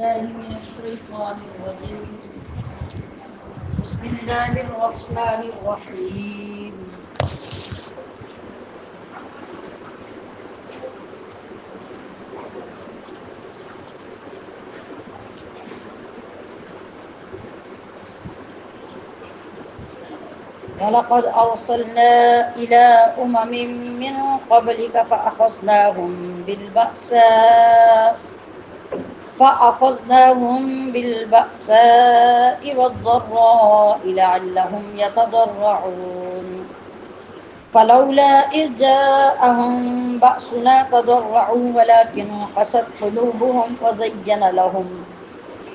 بالله من الشيطان الرجيم. بسم الله الرحمن الرحيم. ولقد أرسلنا إلى أمم من قبلك فأخذناهم بالبأساء والضراء لعلهم يتضرعون فلولا إذ جاءهم بأسنا تضرعوا ولكن قست قلوبهم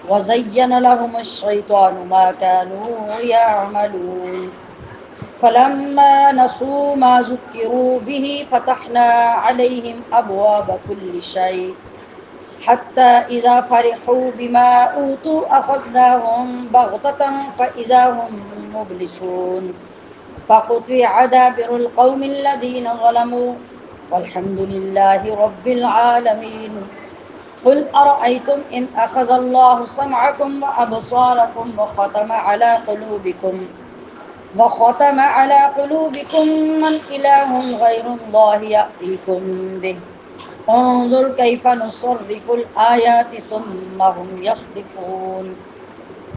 وزين لهم الشيطان ما كانوا يعملون فلما نسوا ما ذكروا به فتحنا عليهم أبواب كل شيء حتى إذا فرحوا بما أوتوا أخذناهم بغتة فإذا هم مبلسون فقطع دابر القوم الذين ظلموا والحمد لله رب العالمين قل أرأيتم إن أخذ الله سمعكم وأبصاركم وختم على قلوبكم من إله غير الله يأتيكم به انظر كيف نصرف الآيات ثم هم يصدفون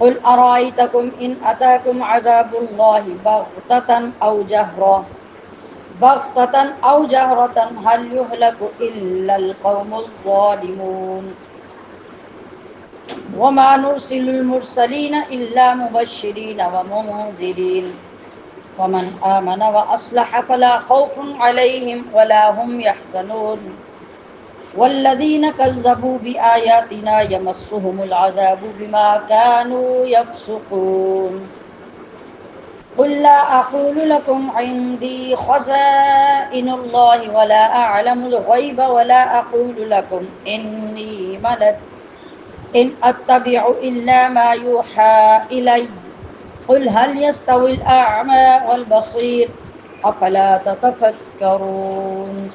قل أرأيتكم إن أتاكم عذاب الله بغتة أو جهرة هل يهلك إلا القوم الظالمون وما نرسل المرسلين إلا مبشرين ومنذرين ومن آمن وأصلح فلا خوف عليهم ولا هم يحزنون والذين كذبوا بآياتنا يمسهم العذاب بما كانوا يفسقون قل لا أقول لكم عندي خزائن الله ولا أعلم الغيب ولا أقول لكم إني ملك إن أتبع إلا ما يوحى إلي قل هل يستوي الأعمى والبصير أفلا تتفكرون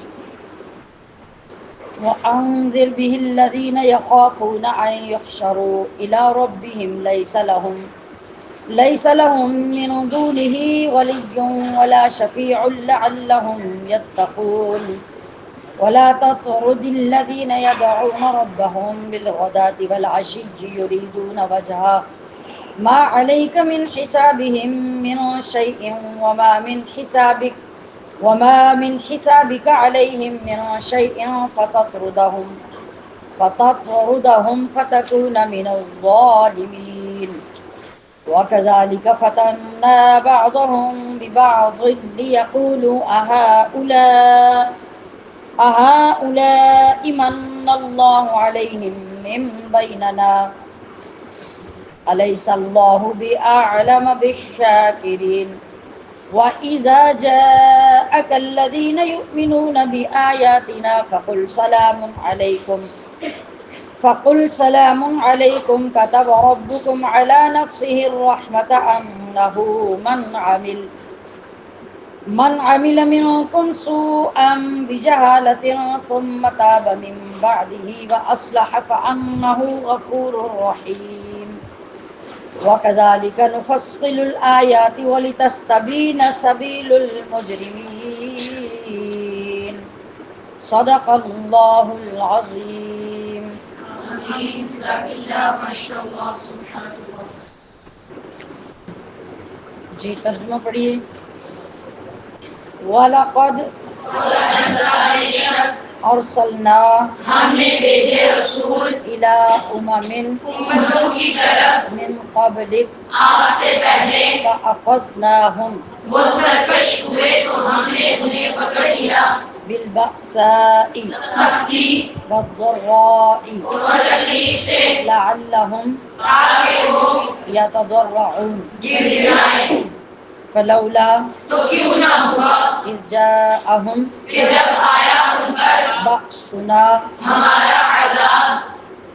وأنذر به الذين يخافون أن يحشروا إلى ربهم ليس لهم من دونه ولي ولا شفيع لعلهم يتقون ولا تطرد الذين يدعون ربهم بالغداة والعشي يريدون وجهه ما عليك من حسابهم من شيء وما من حسابك عليهم من شيء فتطردهم فتكون من الظالمين وكذلك فتنا بعضهم ببعض ليقولوا أهؤلاء من الله عليهم من بيننا أليس الله بأعلم بالشاكرين وإذا جاءك الذين يؤمنون بآياتنا فقل سلام عليكم كتب ربكم على نفسه الرحمة أنه من عمل منكم سوءا بجهالة ثم تاب من بعده وأصلح فأنه غفور رحيم وكذلك نفصل الآيات ولتستبين سبيل المجرمين صدق الله العظيم. آمین. جزاک اللہ. ماشاء اللہ. سبحان اللہ. جی ترجمہ پڑھیے. وَلَقَدْ أَرْسَلْنَا ہم نے بھیجے رسول إِلَىٰ أُمَمٍ امتوں کی طرف مِّن قَبْلِكَ آپ سے پہلے. فَأَخَذْنَاهُمْ وہ سرکش ہوئے تو ہم نے انہیں پکڑ لیا بِالْبَأْسَاءِ سختی وَالضَّرَّاءِ اور تکلیف سے لَعَلَّهُمْ تاکہ وہ يَتَضَرَّعُونَ گر گرائیں. فَلَوْلَا تو کیوں نہ ہوا إِذْ جَاءَهُمْ کہ جب آیا ان پر بَأْسُنَا ہمارا عذاب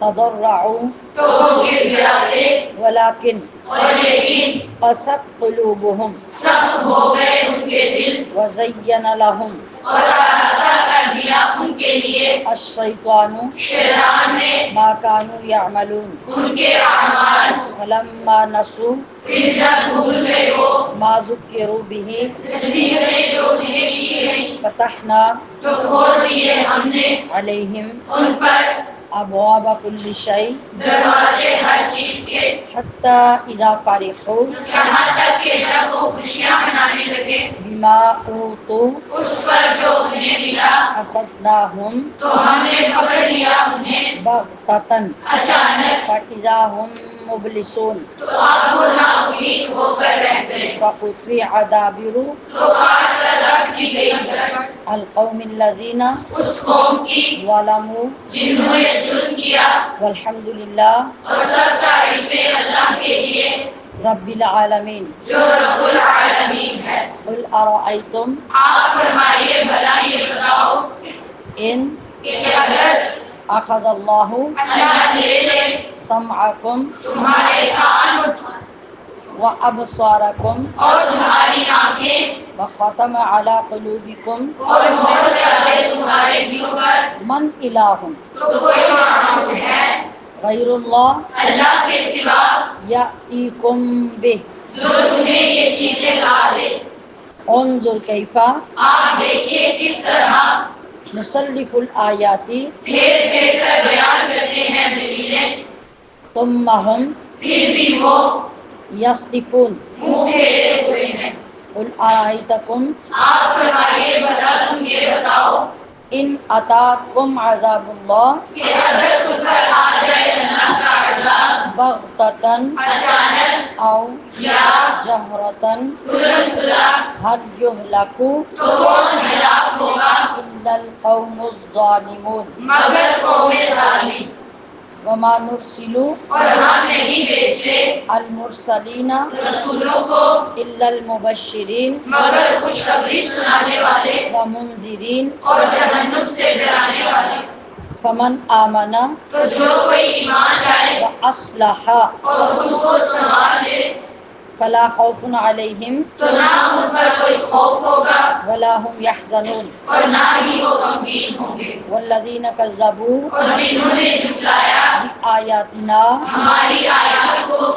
تَضَرَّعُوا تو وہ گر گراتے وَلَكِنْ اور لیکن قَسَتْ قُلُوبُهُمْ سخت ہو گئے ان کے دل وَزَيَّنَ لَهُمْ اور آسا کر دیا ان کے لیے الشیطان شیطان نے ما كانوا يعملون ان کے اعمال فلما نسوا پھر جب بھول گئے وہ ما ذکروا به نصیحتیں جو انہیں کی گئی فتحنا تو کھول دیے ہم نے عليهم ان پر ابواب كل شيء دروازے ہر چیز کے حتى اذا فرحوا یہاں تک کہ جب وہ خوشیاں منانے لگے بما اوتوا اس پر جو انہیں ملا اخذناهم تو ہم نے پکڑ لیا انہیں بغتة اچانک فاذا هم مبلسون تو اب وہ نا امید ہو کر رہ گئے فقطع دابر تو کاٹ کر رکھ دی گئی جڑ القوم الذين اس قوم کی ظلموا جنہوں نے ظلم کیا والحمد لله اور سب تعریفیں اللہ کے لیے رب العالمین جو رب العالمین ہے قل ارأيتم آپ فرمائیے بھلا یہ بتاؤ ان کہ اگر اخذ اللہ اللہ لے لے سمعکم تمہارے کان وابصارکم اور تمہاری آنکھیں وختم علی قلوبکم اور مہر کر دے تمہارے دلوں پر من الہ تو کوئی معبود ہے غیر اللہ اللہ کے سوا یأتیکم بہ جو تمہیں یہ چیزیں لا دے انظر کیف آپ دیکھیے کس طرح نصرف الآیات پھیر پھیر کر بیان کرتے ہیں دلیلیں ثم ہم پھر بھی وہ یصدفون منہ پھیرے ہوئے ہیں قل ارأیتکم آپ فرمائیے بھلا تم یہ بتاؤ ان اتاکم عذاب اللہ کہ اگر تم پر آ جائے اللہ کا عذاب بغتۃ اچانک او یا جہرۃ کھلم کھلا هل یہلک تو کون ہلاک ہوگا الا القوم الظالمون مگر قوم ظالم وما نرسل اور ہم نہیں بھیجتے المرسلین رسولوں کو الا المبشرین مگر خوشخبری سنانے والے ومنذرین اور جہنم سے ڈرانے والے فمن آمن تو جو کوئی ایمان لائے واصلح اور خود کو سنوار لے فلا خوف علیہم تو نہ ان پر کوئی خوف ہوگا ولا هم يحزنون اور نہ ہی وہ غمگین ہوں گے والذین کذبوا اور جنہوں نے جھٹلایا بآیاتنا ہماری آیات کو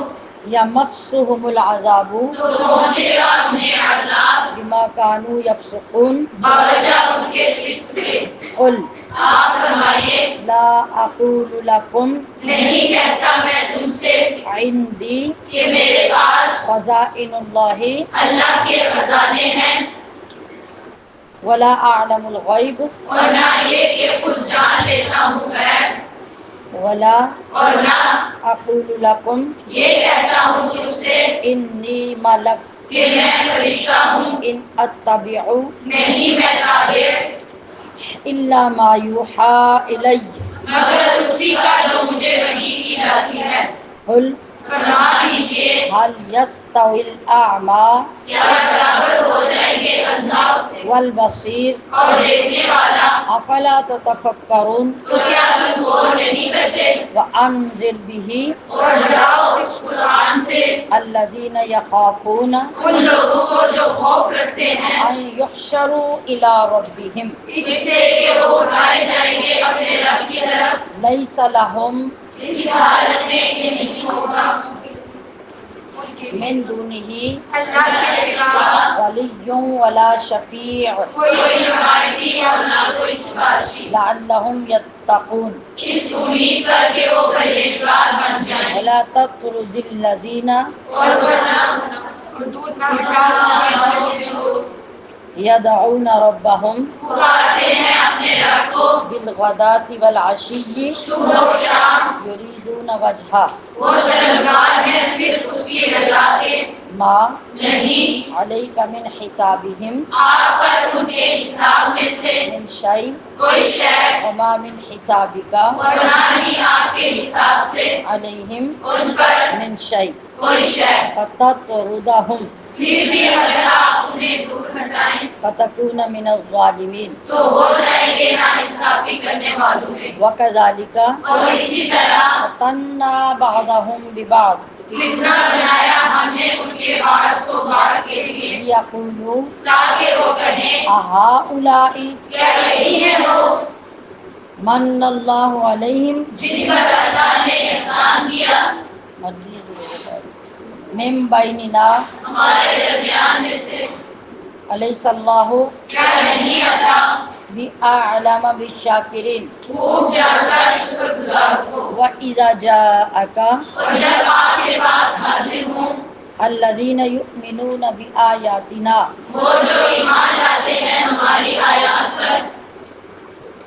یمسهم العذاب تو پہنچے گا انہیں عذاب بما كانوا يفسقون بوجہ ان کے فسق کے قل آپ فرمائیے لا اقول لكم نہیں کہتا میں تم سے عندي کہ میرے پاس خزائن اللہ اللہ کے خزانے ہیں ولا اعلم الغیب اور نہ یہ کہ خود جان لیتا ہوں غیب ولا اور نہ اقول لكم یہ کہتا ہوں تم سے انی ملک کہ میں فرشتہ ہوں ان اتبع نہیں میں تابع الا ما یوحى الی مگر اسی کا جو مجھے وحی کی جاتی ہے قل فرما دیجئے هل يستوي الاعمى کیا برابر ہو جائیں گے اندھا والبصیر اور دیکھنے والا افلا تتفکرون تو کیا تم غور نہیں کرتے وانذر به اور ڈراؤ اس قرآن سے الذين يخافون ان لوگوں کو جو خوف رکھتے ہیں ان يحشروا الى ربهم اس سے کہ وہ اٹھائے جائیں گے اپنے رب کی طرف ليس لهم اس حالت میں کہ نہیں ہوگا من دونه اللہ کے سوا ولی ولا شفیع کوئی حمایتی اور نہ کوئی سفارشی لعلهم يتقون اس امید پر کہ وہ پرہیزگار بن جائیں ولا تطرد الذين اور دور نہ ہٹانا جو يدعون ربهم پکارتے ہیں اپنے رب کو بالغداة والعشي صبح و شام يريدون وجهه وہ طلبگار ہیں صرف اس کی رضا کے ما نہیں عليك من حسابهم آپ پر ان کے حساب میں سے من شيء کوئی شے وما من حسابك اور نہ ہی آپ کے حساب سے عليهم ان پر من شيء کوئی شے فتطردهم پھر بھی اگر آپ انہیں دور ہٹائیں فتكون من الظالمين تو ہو جائیں گے ناانصافی کرنے والوں میں وكذلك اور اسی طرح فتنا بعضهم ببعض فتنہ بنایا ہم نے ان کے باعث کو باعث کے لیے لیقولوا تاکہ وہ کہیں اہؤلاء کیا یہی ہے وہ من اللہ علیہم جن پر اللہ نے احسان کیا مرضی ہے من بیننا ہمارے درمیان میں سے الیس اللہ کیا نہیں اللہ بأعلم بالشاکرین خوب جانتا شکر گزار کو وَإِذَا جَاءَكَ اور جب آپ کے پاس حاضر ہوں الذین یؤمنون بآیاتنا وہ جو ایمان لاتے ہیں ہماری آیات پر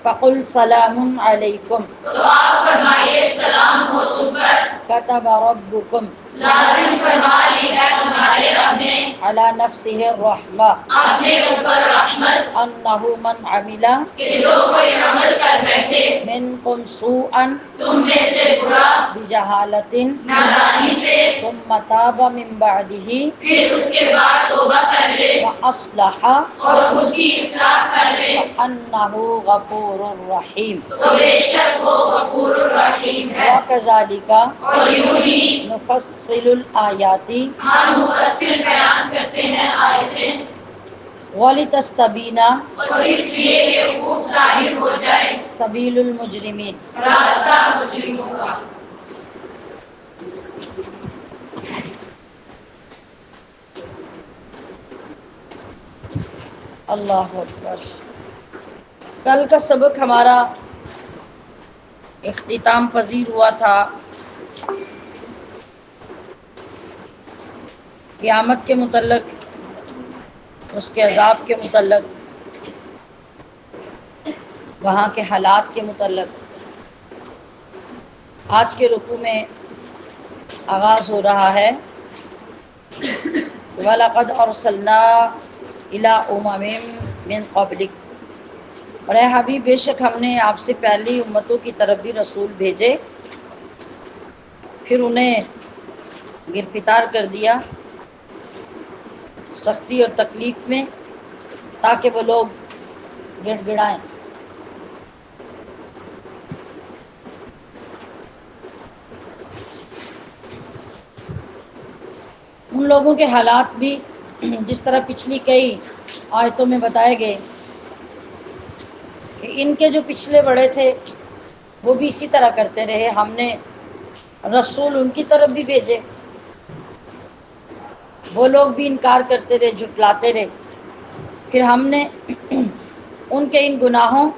فقل سلام علیکم تو آپ فرمائیے سلام ہو تم پر کتب ربکم لازم فرما لی ہے تمہارے رب نے علی نفسہ الرحمہ اپنے اوپر رحمت انہ من عمل کہ جو کوئی عمل کر بیٹھے منکم سوءا تم میں سے برا بجہالۃ نادانی سے ثم تاب من بعدہ پھر اس کے بعد توبہ کر لے واصلح اور خود کی اصلاح کر لے فانہ غفور رحیم تو بے شک وہ غفور الرحیم ہے وکذالک اور یوں ہی نفصل الآیات ہم مفصل بیان کرتے ہیں آیتیں ولتستبین اور اس لیے کہ خوب ظاہر ہو جائے سبیل المجرمین راستہ مجرموں کا اللہ اکبر۔ کل کا سبق ہمارا اختتام پذیر ہوا تھا قیامت کے متعلق، اس کے عذاب کے متعلق، وہاں کے حالات کے متعلق۔ آج کے رکوع میں آغاز ہو رہا ہے وَلَقَدْ أَرْسَلْنَا إِلَىٰ أُمَمٍ مِّن قَبْلِكَ، اور اے حبیب بے شک ہم نے آپ سے پہلی امتوں کی طرف بھی رسول بھیجے، پھر انہیں گرفتار کر دیا سختی اور تکلیف میں تاکہ وہ لوگ گڑ گڑائیں۔ ان لوگوں کے حالات بھی جس طرح پچھلی کئی آیتوں میں بتائے گئے کہ ان کے جو پچھلے بڑے تھے وہ بھی اسی طرح کرتے رہے، ہم نے رسول ان کی طرف بھی بھیجے، وہ لوگ بھی انکار کرتے رہے، جھٹلاتے رہے، پھر ہم نے ان کے ان گناہوں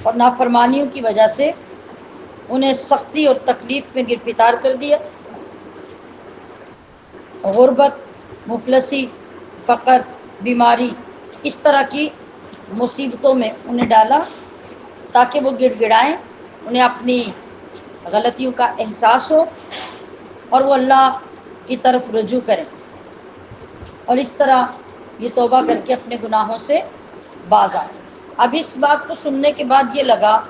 اور نافرمانیوں کی وجہ سے انہیں سختی اور تکلیف میں گرفتار کر دیا، غربت، مفلسی، فقر، بیماری، اس طرح کی مصیبتوں میں انہیں ڈالا تاکہ وہ گڑ گڑائیں، انہیں اپنی غلطیوں کا احساس ہو اور وہ اللہ کی طرف رجوع کریں، اور اس طرح یہ توبہ کر کے اپنے گناہوں سے باز آ جائیں۔ اب اس بات کو سننے کے بعد یہ لگا،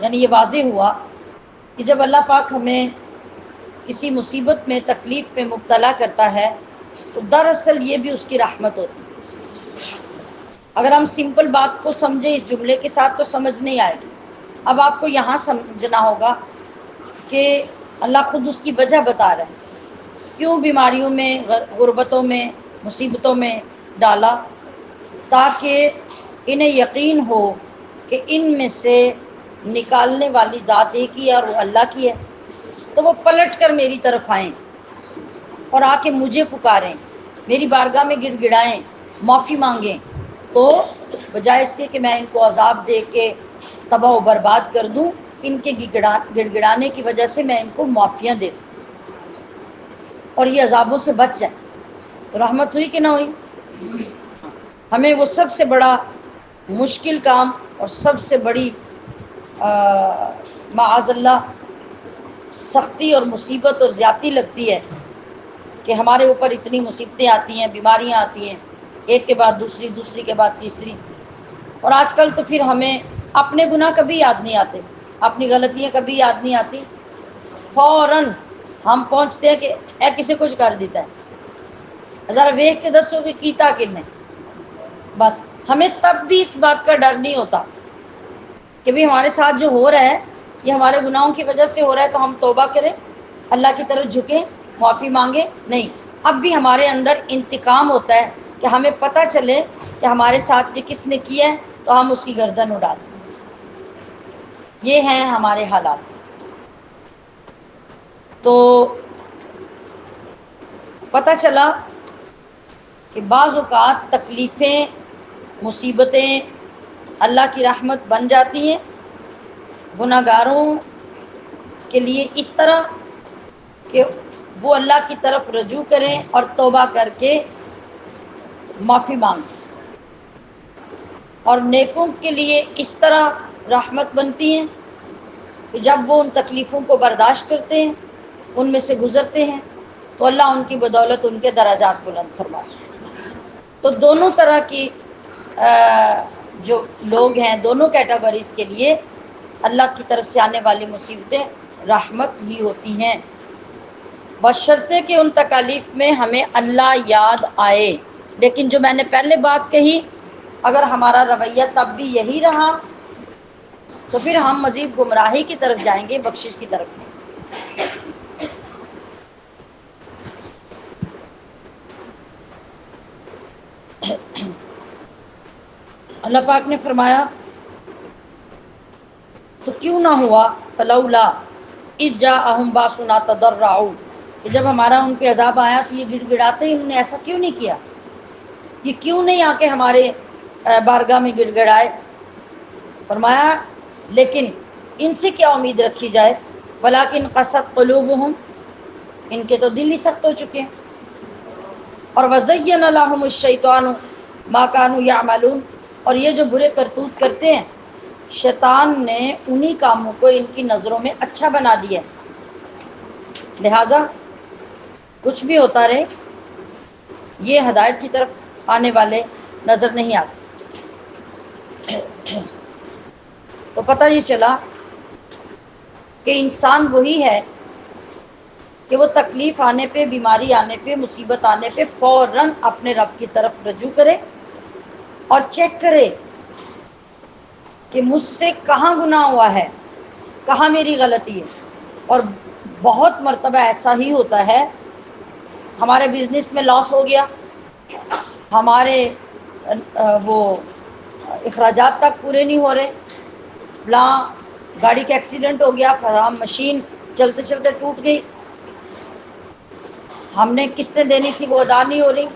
یعنی یہ واضح ہوا کہ جب اللہ پاک ہمیں کسی مصیبت میں، تکلیف میں مبتلا کرتا ہے تو دراصل یہ بھی اس کی رحمت ہوتی ہے۔ اگر ہم سمپل بات کو سمجھیں اس جملے کے ساتھ تو سمجھ نہیں آئے گی۔ اب آپ کو یہاں سمجھنا ہوگا کہ اللہ خود اس کی وجہ بتا رہا ہے، کیوں بیماریوں میں، غربتوں میں، مصیبتوں میں ڈالا، تاکہ انہیں یقین ہو کہ ان میں سے نکالنے والی ذات ایک ہی ہے اور وہ اللہ کی ہے، تو وہ پلٹ کر میری طرف آئیں اور آ کے مجھے پکاریں، میری بارگاہ میں گڑ گڑائیں، معافی مانگیں، تو بجائے اس کے کہ میں ان کو عذاب دے کے تباہ و برباد کر دوں، ان کے گڑ گڑانے کی وجہ سے میں ان کو معافیاں دے دوں اور یہ عذابوں سے بچ جائیں، تو رحمت ہوئی کہ نہ ہوئی؟ ہمیں وہ سب سے بڑا مشکل کام اور سب سے بڑی معاذ اللہ سختی اور مصیبت اور زیادتی لگتی ہے کہ ہمارے اوپر اتنی مصیبتیں آتی ہیں، بیماریاں آتی ہیں، ایک کے بعد دوسری، دوسری کے بعد تیسری، اور آج کل تو پھر ہمیں اپنے گناہ کبھی یاد نہیں آتے، اپنی غلطیاں کبھی یاد نہیں آتی، فوراً ہم پہنچتے ہیں کہ اے کسے کچھ کر دیتا ہے، ذرا ویکھ کے دسو کہ کیتا کن نے، بس ہمیں تب بھی اس بات کا ڈر نہیں ہوتا کہ بھی ہمارے ساتھ جو ہو رہا ہے یہ ہمارے گناہوں کی وجہ سے ہو رہا ہے، تو ہم توبہ کریں اللہ کی طرف جھکیں، معافی مانگیں؟ نہیں. اب بھی ہمارے اندر انتقام ہوتا ہے کہ ہمیں پتہ چلے کہ ہمارے ساتھ یہ کس نے کیا ہے تو ہم اس کی گردن اڑا دیں. یہ ہیں ہمارے حالات. تو پتہ چلا کہ بعض اوقات تکلیفیں، مصیبتیں اللہ کی رحمت بن جاتی ہیں گناہ گاروں کے لیے، اس طرح کہ وہ اللہ کی طرف رجوع کریں اور توبہ کر کے معافی مانگیں. اور نیکوں کے لیے اس طرح رحمت بنتی ہیں کہ جب وہ ان تکلیفوں کو برداشت کرتے ہیں، ان میں سے گزرتے ہیں، تو اللہ ان کی بدولت ان کے درجات بلند فرماتا ہے. تو دونوں طرح کی جو لوگ ہیں، دونوں کیٹیگریز کے لیے اللہ کی طرف سے آنے والی مصیبتیں رحمت ہی ہوتی ہیں، بشرطے کہ ان تکالیف میں ہمیں اللہ یاد آئے. لیکن جو میں نے پہلے بات کہی، اگر ہمارا رویہ تب بھی یہی رہا تو پھر ہم مزید گمراہی کی طرف جائیں گے، بخشش کی طرف نہیں. اللہ پاک نے فرمایا تو کیوں نہ ہوا فلولا اذ جاءہم باسنا تضرعوا، کہ جب ہمارا ان پہ عذاب آیا تو یہ گڑ گڑاتے ہی، انہوں نے ایسا کیوں نہیں کیا؟ یہ کیوں نہیں آ کے ہمارے بارگاہ میں گڑ گڑائے؟ فرمایا لیکن ان سے کیا امید رکھی جائے؟ ولیکن قست قلوبہم، ان کے تو دل ہی سخت ہو چکے ہیں. اور وزین لہم الشیطان ما کانوا یعملون، اور یہ جو برے کرتوت کرتے ہیں شیطان نے انہی کاموں کو ان کی نظروں میں اچھا بنا دیا. لہٰذا کچھ بھی ہوتا رہے یہ ہدایت کی طرف آنے والے نظر نہیں آتے. تو پتہ یہ چلا کہ انسان وہی ہے کہ وہ تکلیف آنے پہ، بیماری آنے پہ، مصیبت آنے پہ فوراً اپنے رب کی طرف رجوع کرے اور چیک کرے کہ مجھ سے کہاں گناہ ہوا ہے، کہاں میری غلطی ہے. اور بہت مرتبہ ایسا ہی ہوتا ہے، ہمارے بزنس میں لاس ہو گیا، ہمارے وہ اخراجات تک پورے نہیں ہو رہے، فلاں گاڑی کا ایکسیڈنٹ ہو گیا، فلاں مشین چلتے چلتے ٹوٹ گئی، ہم نے قسطیں دینی تھی وہ ادا نہیں ہو رہی،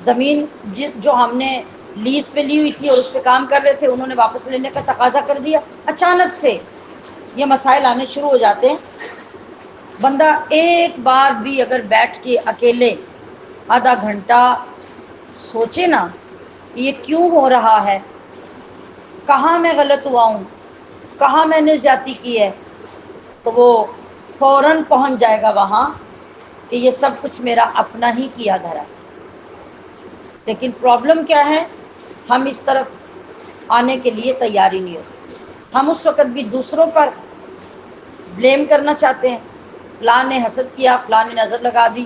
زمین جو ہم نے لیز پہ لی ہوئی تھی اور اس پہ کام کر رہے تھے انہوں نے واپس لینے کا تقاضا کر دیا. اچانک سے یہ مسائل آنے شروع ہو جاتے ہیں. بندہ ایک بار بھی اگر بیٹھ کے اکیلے آدھا گھنٹہ سوچے نا یہ کیوں ہو رہا ہے، کہاں میں غلط ہوا ہوں، کہاں میں نے زیادتی کی ہے، تو وہ فوراً پہنچ جائے گا وہاں کہ یہ سب کچھ میرا اپنا ہی کیا دھرا ہے. لیکن پرابلم کیا ہے، ہم اس طرف آنے کے لیے تیاری نہیں ہوتے. ہم اس وقت بھی دوسروں پر بلیم کرنا چاہتے ہیں، فلاں نے حسد کیا، فلاں نے نظر لگا دی،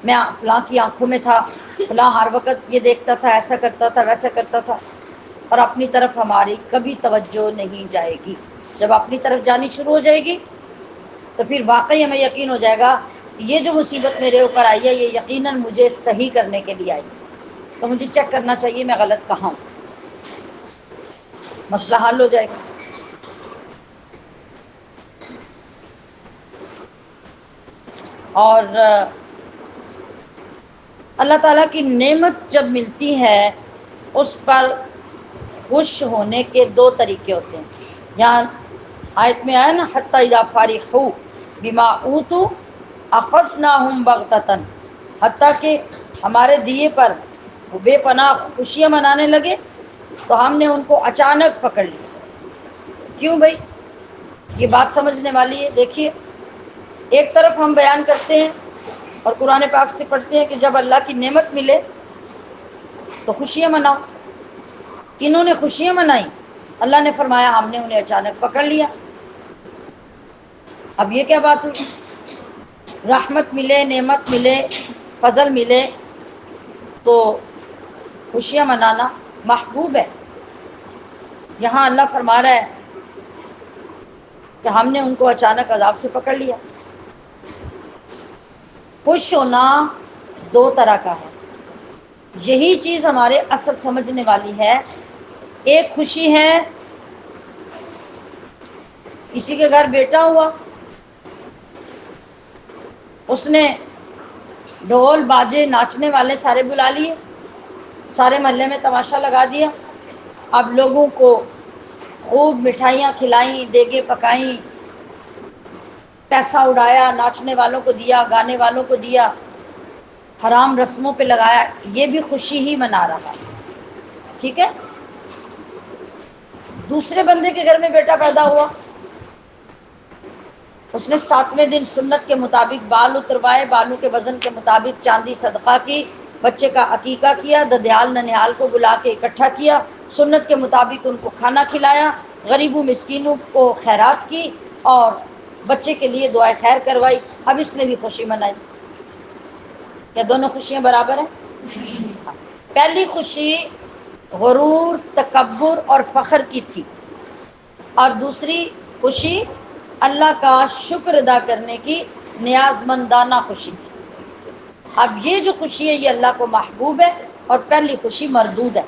میں فلاں کی آنکھوں میں تھا، فلاں ہر وقت یہ دیکھتا تھا، ایسا کرتا تھا، ویسا کرتا تھا، اور اپنی طرف ہماری کبھی توجہ نہیں جائے گی. جب اپنی طرف جانی شروع ہو جائے گی تو پھر واقعی ہمیں یقین ہو جائے گا یہ جو مصیبت میرے اوپر آئی ہے یہ یقیناً مجھے صحیح کرنے کے لیے آئی، تو مجھے چیک کرنا چاہیے میں غلط کہاں ہوں، مسئلہ حل ہو جائے گا. اور اللہ تعالیٰ کی نعمت جب ملتی ہے اس پر خوش ہونے کے دو طریقے ہوتے ہیں. یہاں آیت میں آیا نا حتی اذا فرحوا بما اوتوا اخذناہم بغتۃ، حتیٰ کہ ہمارے دیے پر وہ بے پناہ خوشیاں منانے لگے تو ہم نے ان کو اچانک پکڑ لیا. کیوں بھائی؟ یہ بات سمجھنے والی ہے. دیکھیے ایک طرف ہم بیان کرتے ہیں اور قرآن پاک سے پڑھتے ہیں کہ جب اللہ کی نعمت ملے تو خوشیاں مناؤ. کنہوں نے خوشیاں منائی؟ اللہ نے فرمایا ہم نے انہیں اچانک پکڑ لیا. اب یہ کیا بات ہوئی؟ رحمت ملے، نعمت ملے، فضل ملے تو خوشیاں منانا محبوب ہے. یہاں اللہ فرما رہا ہے کہ ہم نے ان کو اچانک عذاب سے پکڑ لیا. خوش ہونا دو طرح کا ہے، یہی چیز ہمارے اصل سمجھنے والی ہے۔ ایک خوشی ہے کسی کے گھر بیٹا ہوا، اس نے ڈھول باجے ناچنے والے سارے بلا لیے، سارے محلے میں تماشا لگا دیا، اب لوگوں کو خوب مٹھائیاں کھلائیں، دیگیں پکائیں، پیسہ اڑایا، ناچنے والوں کو دیا، گانے والوں کو دیا، حرام رسموں پہ لگایا، یہ بھی خوشی ہی منا رہا، ٹھیک ہے۔ دوسرے بندے کے گھر میں بیٹا پیدا ہوا، اس نے 7ویں دن سنت کے مطابق بال اتروائے، بالوں کے وزن کے مطابق چاندی صدقہ کی، بچے کا عقیقہ کیا، ددیال ننیال کو بلا کے اکٹھا کیا، سنت کے مطابق ان کو کھانا کھلایا، غریبوں مسکینوں کو خیرات کی، اور بچے کے لیے دعائے خیر کروائی۔ اب اس نے بھی خوشی منائی۔ کیا دونوں خوشیاں برابر ہیں؟ پہلی خوشی غرور، تکبر اور فخر کی تھی، اور دوسری خوشی اللہ کا شکر ادا کرنے کی نیاز مندانہ خوشی تھی۔ اب یہ جو خوشی ہے یہ اللہ کو محبوب ہے، اور پہلی خوشی مردود ہے۔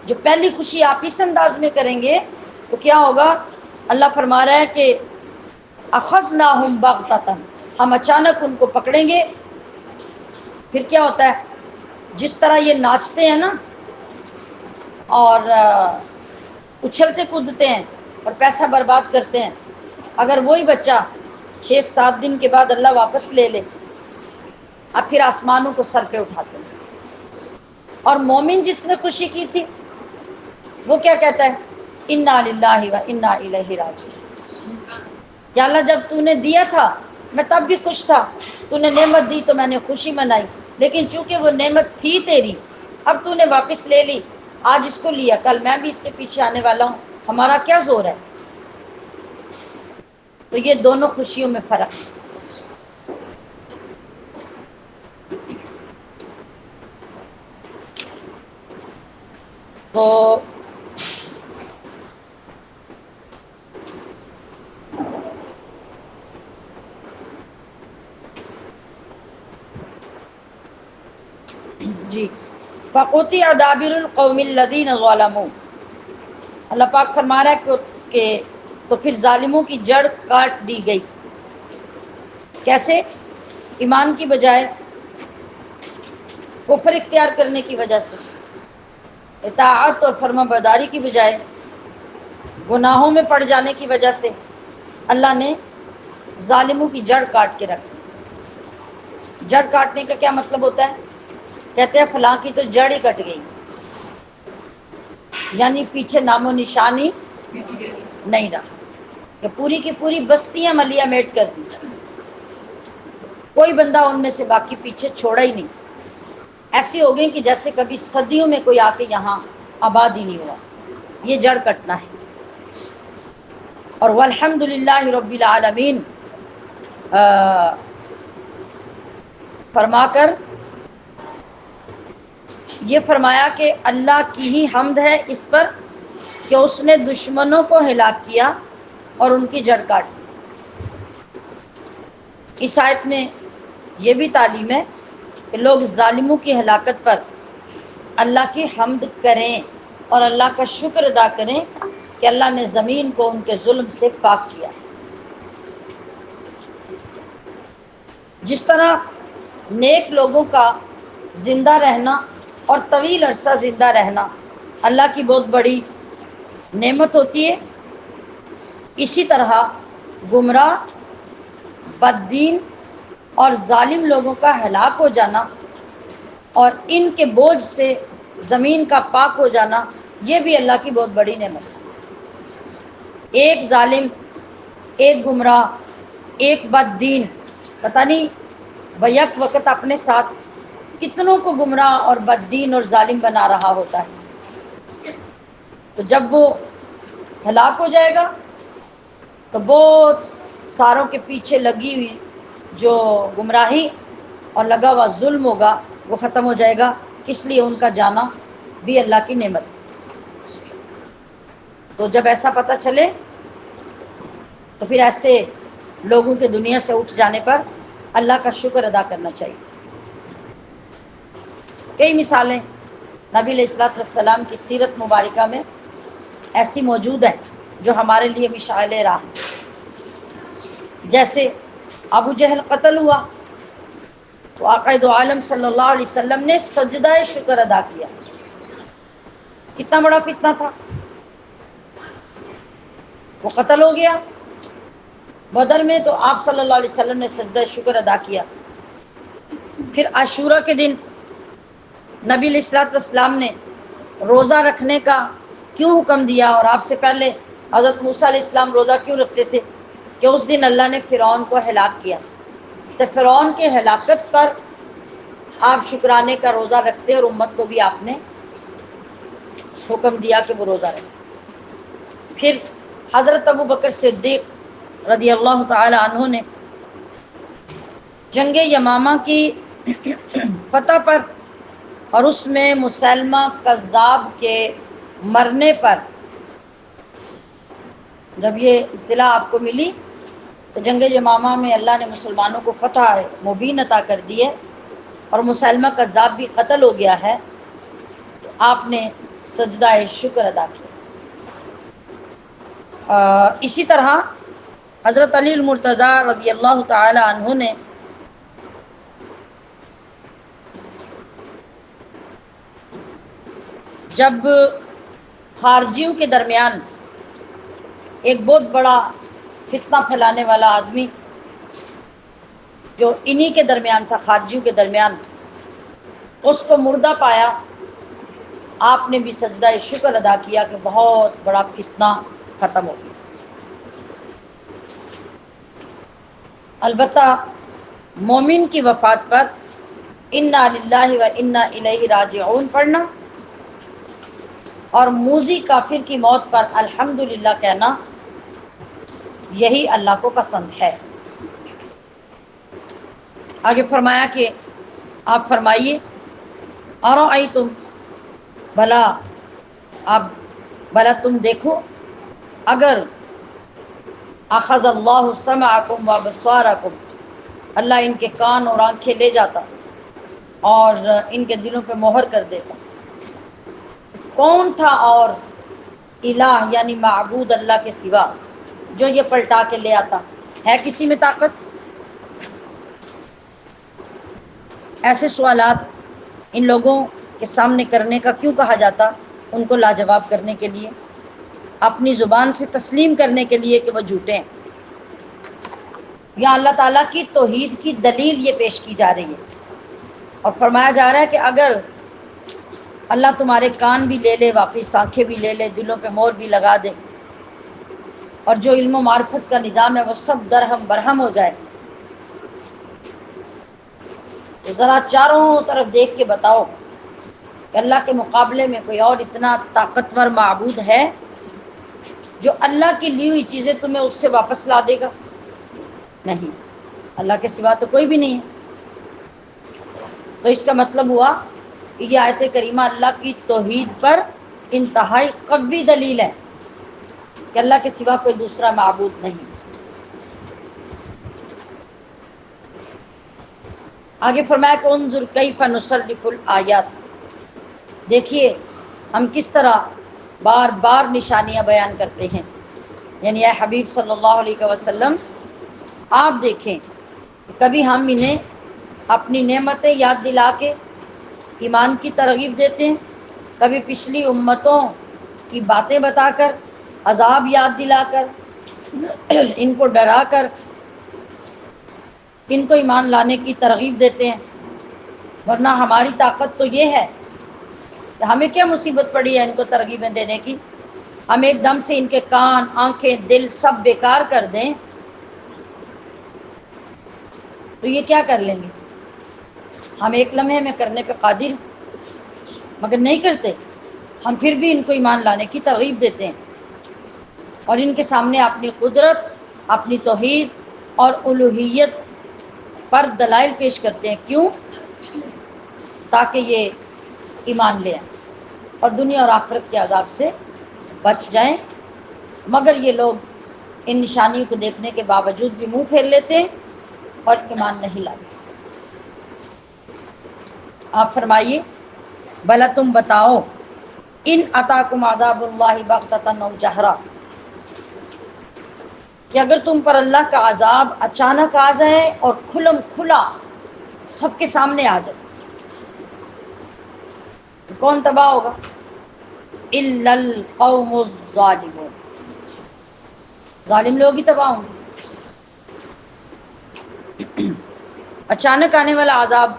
جو پہلی خوشی آپ اس انداز میں کریں گے تو کیا ہوگا؟ اللہ فرما رہا ہے کہ اخذناہم بغتۃ، ہم اچانک ان کو پکڑیں گے۔ پھر کیا ہوتا ہے؟ جس طرح یہ ناچتے ہیں نا اور اچھلتے کودتے ہیں اور پیسہ برباد کرتے ہیں، اگر وہی بچہ 6-7 دن کے بعد اللہ واپس لے لے، اب پھر آسمانوں کو سر پہ اٹھاتے ہیں۔ اور مومن جس نے خوشی کی تھی وہ کیا کہتا ہے؟ انا للہ و انا الیہ راجعون۔ یا اللہ جب تو نے دیا تھا میں تب بھی خوش تھا، تو نے نعمت دی تو میں نے خوشی منائی، لیکن چونکہ وہ نعمت تھی تیری، اب تو نے واپس لے لی، آج اس کو لیا کل میں بھی اس کے پیچھے آنے والا ہوں، ہمارا کیا زور ہے؟ تو یہ دونوں خوشیوں میں فرق ہے۔ تو جی، فقطع دابر القوم الذین ظلموا، اللہ پاک فرما رہا ہے کہ تو پھر ظالموں کی جڑ کاٹ دی گئی۔ کیسے؟ ایمان کی بجائے کفر اختیار کرنے کی وجہ سے، اطاعت اور فرما برداری کی بجائے گناہوں میں پڑ جانے کی وجہ سے اللہ نے ظالموں کی جڑ کاٹ کے رکھ دی۔ جڑ کاٹنے کا کیا مطلب ہوتا ہے؟ کہتے ہیں فلاں کی تو جڑ ہی کٹ گئی، یعنی پیچھے نام و نشانی نہیں رہا، کہ پوری کی پوری بستیاں ملیا میٹ کر دی، کوئی بندہ ان میں سے باقی پیچھے چھوڑا ہی نہیں، ایسی ہو گئی کہ جیسے کبھی صدیوں میں کوئی آ کے یہاں آباد ہی نہیں ہوا۔ یہ جڑ کٹنا ہے۔ اور والحمد للہ رب العالمین فرما کر یہ فرمایا کہ اللہ کی ہی حمد ہے اس پر کہ اس نے دشمنوں کو ہلاک کیا اور ان کی جڑ کاٹ دی۔ اس آیت میں یہ بھی تعلیم ہے کہ لوگ ظالموں کی ہلاکت پر اللہ کی حمد کریں اور اللہ کا شکر ادا کریں کہ اللہ نے زمین کو ان کے ظلم سے پاک کیا۔ جس طرح نیک لوگوں کا زندہ رہنا اور طویل عرصہ زندہ رہنا اللہ کی بہت بڑی نعمت ہوتی ہے، اسی طرح گمراہ، بددین اور ظالم لوگوں کا ہلاک ہو جانا اور ان کے بوجھ سے زمین کا پاک ہو جانا یہ بھی اللہ کی بہت بڑی نعمت ہے۔ ایک ظالم، ایک گمراہ، ایک بددین پتہ نہیں بیک وقت اپنے ساتھ کتنوں کو گمراہ اور بددین اور ظالم بنا رہا ہوتا ہے، تو جب وہ ہلاک ہو جائے گا تو بہت ساروں کے پیچھے لگی ہوئی جو گمراہی اور لگا ہوا ظلم ہوگا وہ ختم ہو جائے گا، اس لیے ان کا جانا بھی اللہ کی نعمت ہے۔ تو جب ایسا پتہ چلے تو پھر ایسے لوگوں کے دنیا سے اٹھ جانے پر اللہ کا شکر ادا کرنا چاہیے۔ کئی مثالیں نبی علیہ الصلوۃ والسلام کی سیرت مبارکہ میں ایسی موجود ہیں جو ہمارے لیے مشعل راہ ہیں۔ جیسے ابو جہل قتل ہوا تو آقا دو عالم صلی اللہ علیہ وسلم نے سجدہ شکر ادا کیا۔ کتنا بڑا فتنہ تھا، وہ قتل ہو گیا۔ بدر میں تو آپ صلی اللہ علیہ وسلم نے سجدہ شکر ادا کیا۔ پھر عاشورہ کے دن نبی علیہ الصلوۃ والسلام نے روزہ رکھنے کا کیوں حکم دیا، اور آپ سے پہلے حضرت موسیٰ علیہ السلام روزہ کیوں رکھتے تھے؟ کہ اس دن اللہ نے فرعون کو ہلاک کیا، تو فرعون کے ہلاکت پر آپ شکرانے کا روزہ رکھتے، اور امت کو بھی آپ نے حکم دیا کہ وہ روزہ رکھے۔ پھر حضرت ابو بکر صدیق رضی اللہ تعالی عنہ نے جنگ یمامہ کی فتح پر اور اس میں مسلمہ کذاب کے مرنے پر جب یہ اطلاع آپ کو ملی تو جنگ یمامہ میں اللہ نے مسلمانوں کو فتح مبین عطا کر دی ہے اور مسلمہ کذاب بھی قتل ہو گیا ہے، تو آپ نے سجدہ شکر ادا کیا۔ اسی طرح حضرت علی المرتضیٰ رضی اللہ تعالی عنہ نے جب خارجیوں کے درمیان ایک بہت بڑا فتنہ پھیلانے والا آدمی جو انہی کے درمیان تھا، خارجیوں کے درمیان، اس کو مردہ پایا، آپ نے بھی سجدہ شکر ادا کیا کہ بہت بڑا فتنہ ختم ہو گیا۔ البتہ مومن کی وفات پر انا للہ و انا الیہ راجعون پڑھنا اور موذی کافر کی موت پر الحمدللہ کہنا، یہی اللہ کو پسند ہے۔ آگے فرمایا کہ آپ فرمائیے ارأیتم، بلا تم دیکھو، اگر اخذ اللہ سمعکم وابصارکم، اللہ ان کے کان اور آنکھیں لے جاتا اور ان کے دلوں پہ مہر کر دیتا، کون تھا اور الہ یعنی معبود اللہ کے سوا جو یہ پلٹا کے لے آتا؟ ہے کسی میں طاقت؟ ایسے سوالات ان لوگوں کے سامنے کرنے کا کیوں کہا جاتا؟ ان کو لاجواب کرنے کے لیے، اپنی زبان سے تسلیم کرنے کے لیے کہ وہ جھوٹے ہیں۔ یہاں اللہ تعالیٰ کی توحید کی دلیل یہ پیش کی جا رہی ہے اور فرمایا جا رہا ہے کہ اگر اللہ تمہارے کان بھی لے لے، واپس آنکھیں بھی لے لے، دلوں پہ مہر بھی لگا دے، اور جو علم و معرفت کا نظام ہے وہ سب درہم برہم ہو جائے، تو ذرا چاروں طرف دیکھ کے بتاؤ کہ اللہ کے مقابلے میں کوئی اور اتنا طاقتور معبود ہے جو اللہ کی لی ہوئی چیزیں تمہیں اس سے واپس لا دے گا؟ نہیں، اللہ کے سوا تو کوئی بھی نہیں ہے۔ تو اس کا مطلب ہوا کہ یہ آیت کریمہ اللہ کی توحید پر انتہائی قوی دلیل ہے کہ اللہ کے سوا کوئی دوسرا معبود نہیں۔ آگے فرمایا کہ انظر کیف نصرف الآیات، دیکھیے ہم کس طرح بار بار نشانیاں بیان کرتے ہیں، یعنی اے حبیب صلی اللہ علیہ وسلم آپ دیکھیں کبھی ہم انہیں اپنی نعمتیں یاد دلا کے ایمان کی ترغیب دیتے ہیں، کبھی پچھلی امتوں کی باتیں بتا کر، عذاب یاد دلا کر، ان کو ڈرا کر ان کو ایمان لانے کی ترغیب دیتے ہیں۔ ورنہ ہماری طاقت تو یہ ہے کہ ہمیں کیا مصیبت پڑی ہے ان کو ترغیبیں دینے کی؟ ہم ایک دم سے ان کے کان، آنکھیں، دل سب بیکار کر دیں تو یہ کیا کر لیں گے؟ ہم ایک لمحے میں کرنے پہ قادر ہیں، مگر نہیں کرتے۔ ہم پھر بھی ان کو ایمان لانے کی ترغیب دیتے ہیں اور ان کے سامنے اپنی قدرت، اپنی توحید اور الوہیت پر دلائل پیش کرتے ہیں۔ کیوں؟ تاکہ یہ ایمان لے آئیں اور دنیا اور آخرت کے عذاب سے بچ جائیں، مگر یہ لوگ ان نشانیوں کو دیکھنے کے باوجود بھی منہ پھیر لیتے ہیں اور ایمان نہیں لاتے۔ آپ فرمائیے بھلا تم بتاؤ ان اتاکم عذاب اللہ بغتۃ او جہرا، کہ اگر تم پر اللہ کا عذاب اچانک آ جائے اور کھلم کھلا سب کے سامنے آ جائے تو کون تباہ ہوگا؟ الا القوم الظالمون، ظالم لوگ ہی تباہ ہوں گے۔ اچانک آنے والا عذاب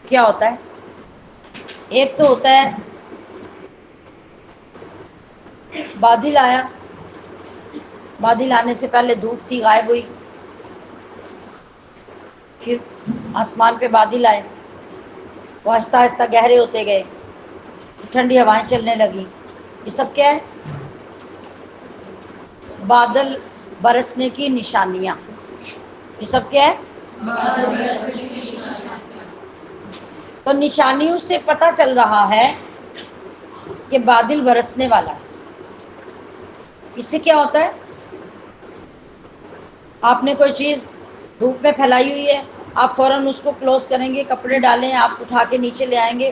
کیا ہوتا ہے؟ ایک تو ہوتا ہے بادل آیا، بادل آنے سے پہلے دھوپ تھی غائب ہوئی، پھر آسمان پہ بادل آئے، وہ آہستہ آہستہ گہرے ہوتے گئے، ٹھنڈی ہوائیں چلنے لگیں، یہ سب کیا ہے؟ بادل برسنے کی نشانیاں، یہ سب کیا ہے؟ تو نشانیوں سے پتہ چل رہا ہے کہ بادل برسنے والا ہے۔ اس سے کیا ہوتا ہے؟ آپ نے کوئی چیز دھوپ میں پھیلائی ہوئی ہے، آپ فوراً اس کو کلوز کریں گے، کپڑے ڈالیں، آپ اٹھا کے نیچے لے آئیں گے،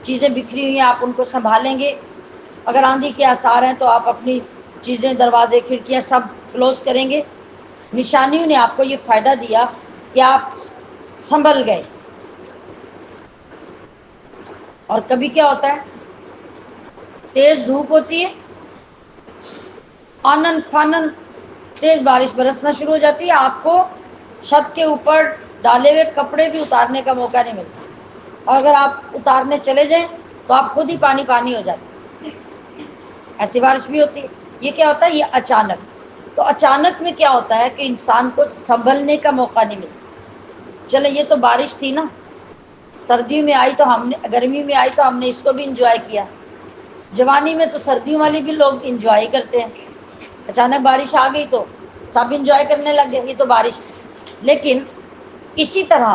چیزیں بکھری ہوئی ہیں آپ ان کو سنبھالیں گے، اگر آندھی کے آثار ہیں تو آپ اپنی چیزیں، دروازے، کھڑکیاں سب کلوز کریں گے۔ نشانیوں نے آپ کو یہ فائدہ دیا کہ آپ سنبھل گئے۔ اور کبھی کیا ہوتا ہے؟ تیز دھوپ ہوتی ہے، آنن فانن تیز بارش برسنا شروع ہو جاتی ہے، آپ کو چھت کے اوپر ڈالے ہوئے کپڑے بھی اتارنے کا موقع نہیں ملتا، اور اگر آپ اتارنے چلے جائیں تو آپ خود ہی پانی پانی ہو جاتے، ایسی بارش بھی ہوتی ہے۔ یہ کیا ہوتا ہے؟ یہ اچانک۔ تو اچانک میں کیا ہوتا ہے کہ انسان کو سنبھلنے کا موقع نہیں ملتا۔ چلے یہ تو بارش تھی نا، سردیوں میں آئی تو ہم نے، گرمی میں آئی تو ہم نے اس کو بھی انجوائے کیا، جوانی میں تو سردیوں والی بھی لوگ انجوائے کرتے ہیں، اچانک بارش آ گئی تو سب انجوائے کرنے لگ گئے، یہ تو بارش تھی۔ لیکن اسی طرح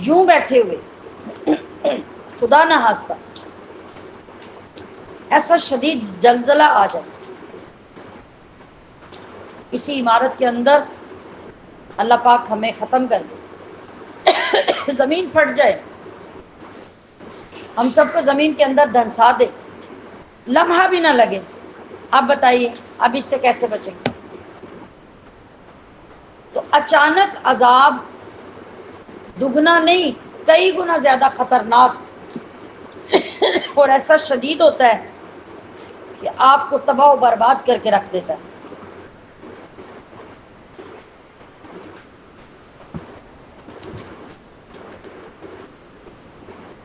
یوں بیٹھے ہوئے خدا نہ خواستہ ایسا شدید زلزلہ آ جائے اسی عمارت کے اندر، اللہ پاک ہمیں ختم کر دے، زمین پھٹ جائے، ہم سب کو زمین کے اندر دھنسا دے، لمحہ بھی نہ لگے، اب بتائیے اب اس سے کیسے بچیں گے؟ تو اچانک عذاب دگنا نہیں، کئی گنا زیادہ خطرناک اور ایسا شدید ہوتا ہے کہ آپ کو تباہ و برباد کر کے رکھ دیتا ہے۔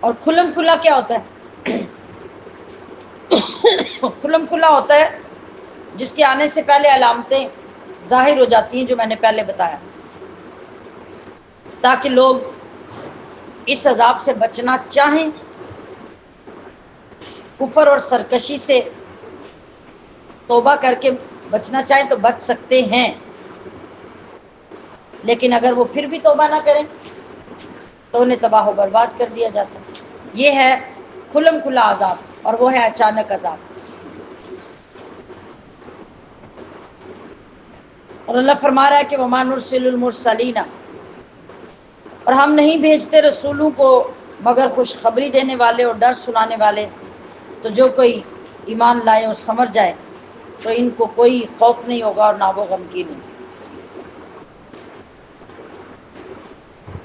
اور کھلم کھلا کیا ہوتا ہے؟ کھلم کھلا ہوتا ہے جس کے آنے سے پہلے علامتیں ظاہر ہو جاتی ہیں، جو میں نے پہلے بتایا، تاکہ لوگ اس عذاب سے بچنا چاہیں، کفر اور سرکشی سے توبہ کر کے بچنا چاہیں تو بچ سکتے ہیں، لیکن اگر وہ پھر بھی توبہ نہ کریں تو انہیں تباہ و برباد کر دیا جاتا ہے۔ یہ ہے کھلم کھلا عذاب، اور وہ ہے اچانک عذاب۔ اور اللہ فرما رہا ہے کہ وَمَا نُرْسِلُ الْمُرْسَلِينَ، اور ہم نہیں بھیجتے رسولوں کو مگر خوشخبری دینے والے اور ڈر سنانے والے، تو جو کوئی ایمان لائے اور سمجھ جائے تو ان کو کوئی خوف نہیں ہوگا اور نہ وہ غمگین ہوں گے۔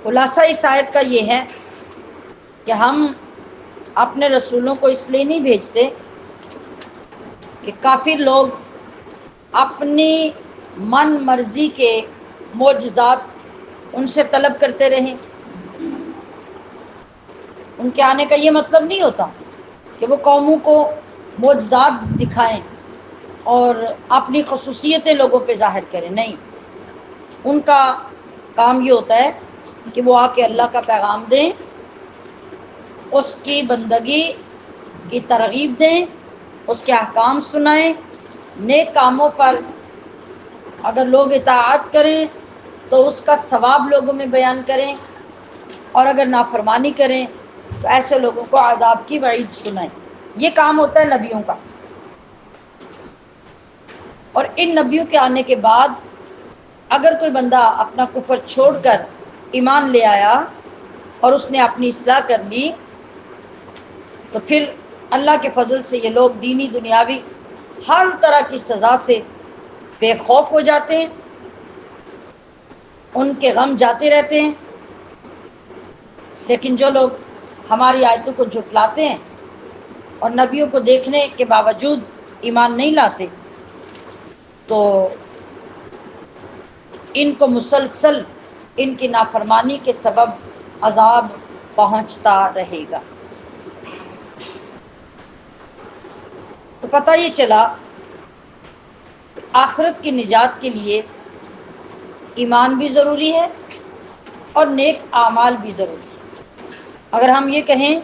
خلاصہ اس آیت کا یہ ہے کہ ہم اپنے رسولوں کو اس لیے نہیں بھیجتے کہ کافر لوگ اپنی من مرضی کے معجزات ان سے طلب کرتے رہیں۔ ان کے آنے کا یہ مطلب نہیں ہوتا کہ وہ قوموں کو معجزات دکھائیں اور اپنی خصوصیتیں لوگوں پہ ظاہر کریں، نہیں، ان کا کام یہ ہوتا ہے کہ وہ آ کے اللہ کا پیغام دیں، اس کی بندگی کی ترغیب دیں، اس کے احکام سنائیں، نیک کاموں پر اگر لوگ اطاعت کریں تو اس کا ثواب لوگوں میں بیان کریں، اور اگر نافرمانی کریں تو ایسے لوگوں کو عذاب کی وعید سنائیں۔ یہ کام ہوتا ہے نبیوں کا۔ اور ان نبیوں کے آنے کے بعد اگر کوئی بندہ اپنا کفر چھوڑ کر ایمان لے آیا اور اس نے اپنی اصلاح کر لی تو پھر اللہ کے فضل سے یہ لوگ دینی دنیاوی ہر طرح کی سزا سے بے خوف ہو جاتے ہیں، ان کے غم جاتے رہتے ہیں۔ لیکن جو لوگ ہماری آیتوں کو جھٹلاتے ہیں اور نبیوں کو دیکھنے کے باوجود ایمان نہیں لاتے تو ان کو مسلسل ان کی نافرمانی کے سبب عذاب پہنچتا رہے گا۔ تو پتہ یہ چلا آخرت کی نجات کے لیے ایمان بھی ضروری ہے اور نیک اعمال بھی ضروری ہے۔ اگر ہم یہ کہیں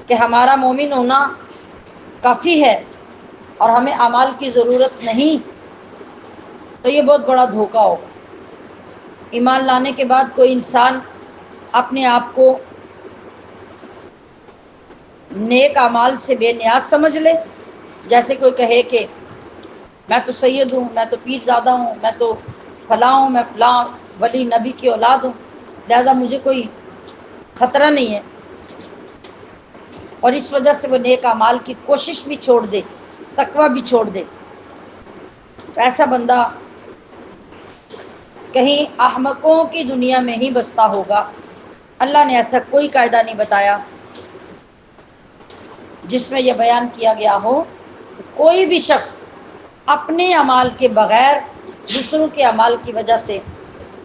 کہ ہمارا مومن ہونا کافی ہے اور ہمیں اعمال کی ضرورت نہیں تو یہ بہت بڑا دھوکہ ہوگا۔ ایمان لانے کے بعد کوئی انسان اپنے آپ کو نیک اعمال سے بے نیاز سمجھ لے، جیسے کوئی کہے کہ میں تو سید ہوں، میں تو پیر زادہ ہوں، میں تو فلاں ہوں، میں فلاں ولی نبی کی اولاد ہوں، لہذا مجھے کوئی خطرہ نہیں ہے، اور اس وجہ سے وہ نیک اعمال کی کوشش بھی چھوڑ دے، تقویٰ بھی چھوڑ دے، تو ایسا بندہ کہیں احمقوں کی دنیا میں ہی بستا ہوگا۔ اللہ نے ایسا کوئی قاعدہ نہیں بتایا جس میں یہ بیان کیا گیا ہو کہ کوئی بھی شخص اپنے اعمال کے بغیر دوسروں کے اعمال کی وجہ سے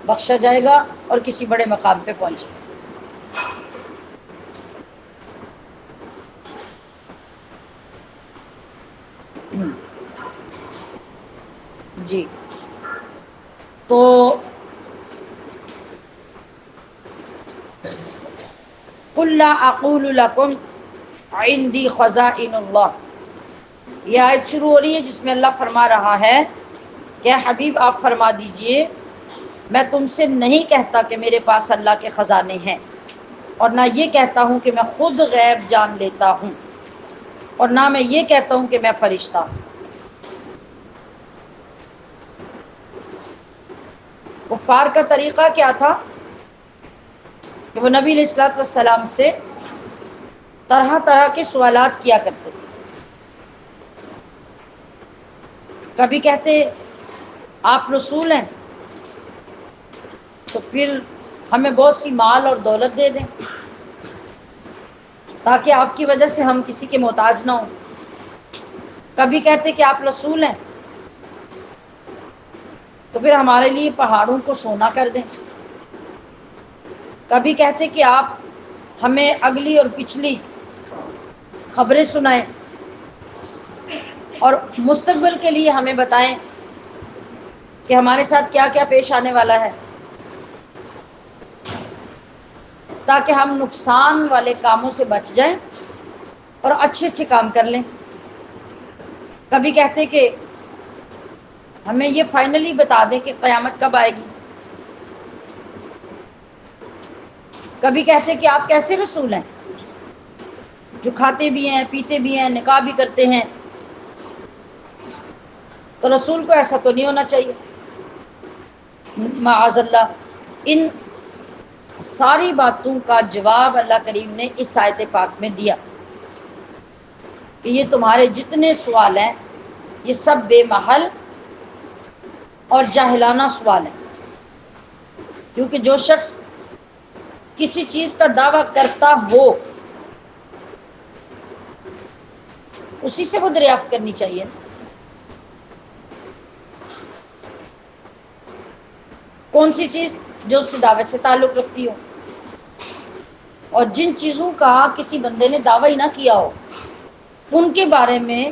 بخشا جائے گا اور کسی بڑے مقام پہ پہنچے گا۔ جی تو قُل لَا أَقُولُ لَكُمْ عِندِي خَزَائِنُ اللَّهِ، یہ آیت شروع ہو رہی ہے جس میں اللہ فرما رہا ہے کہ حبیب آپ فرما دیجئے میں تم سے نہیں کہتا کہ میرے پاس اللہ کے خزانے ہیں، اور نہ یہ کہتا ہوں کہ میں خود غیب جان لیتا ہوں، اور نہ میں یہ کہتا ہوں کہ میں فرشتہ ہوں۔ کفار کا طریقہ کیا تھا کہ وہ نبی علیہ الصلوۃ والسلام سے طرح طرح کے سوالات کیا کرتے تھے۔ کبھی کہتے آپ رسول ہیں تو پھر ہمیں بہت سی مال اور دولت دے دیں تاکہ آپ کی وجہ سے ہم کسی کے محتاج نہ ہوں۔ کبھی کہتے کہ آپ رسول ہیں تو پھر ہمارے لیے پہاڑوں کو سونا کر دیں۔ کبھی کہتے کہ آپ ہمیں اگلی اور پچھلی خبریں سنائیں اور مستقبل کے لیے ہمیں بتائیں کہ ہمارے ساتھ کیا کیا پیش آنے والا ہے، تاکہ ہم نقصان والے کاموں سے بچ جائیں اور اچھے اچھے کام کر لیں۔ کبھی کہتے کہ ہمیں یہ فائنلی بتا دیں کہ قیامت کب آئے گی۔ کبھی کہتے کہ آپ کیسے رسول ہیں جو کھاتے بھی ہیں، پیتے بھی ہیں، نکاح بھی کرتے ہیں، تو رسول کو ایسا تو نہیں ہونا چاہیے۔ معاذ اللہ، ان ساری باتوں کا جواب اللہ کریم نے اس آیت پاک میں دیا کہ یہ تمہارے جتنے سوال ہیں یہ سب بے محل اور جاہلانہ سوال ہیں، کیونکہ جو شخص کسی چیز کا دعویٰ کرتا ہو اسی سے وہ دریافت کرنی چاہیے۔ کون سی چیز جو اس سے دعوے سے تعلق رکھتی ہو، اور جن چیزوں کا کسی بندے نے دعویٰ ہی نہ کیا ہو ان کے بارے میں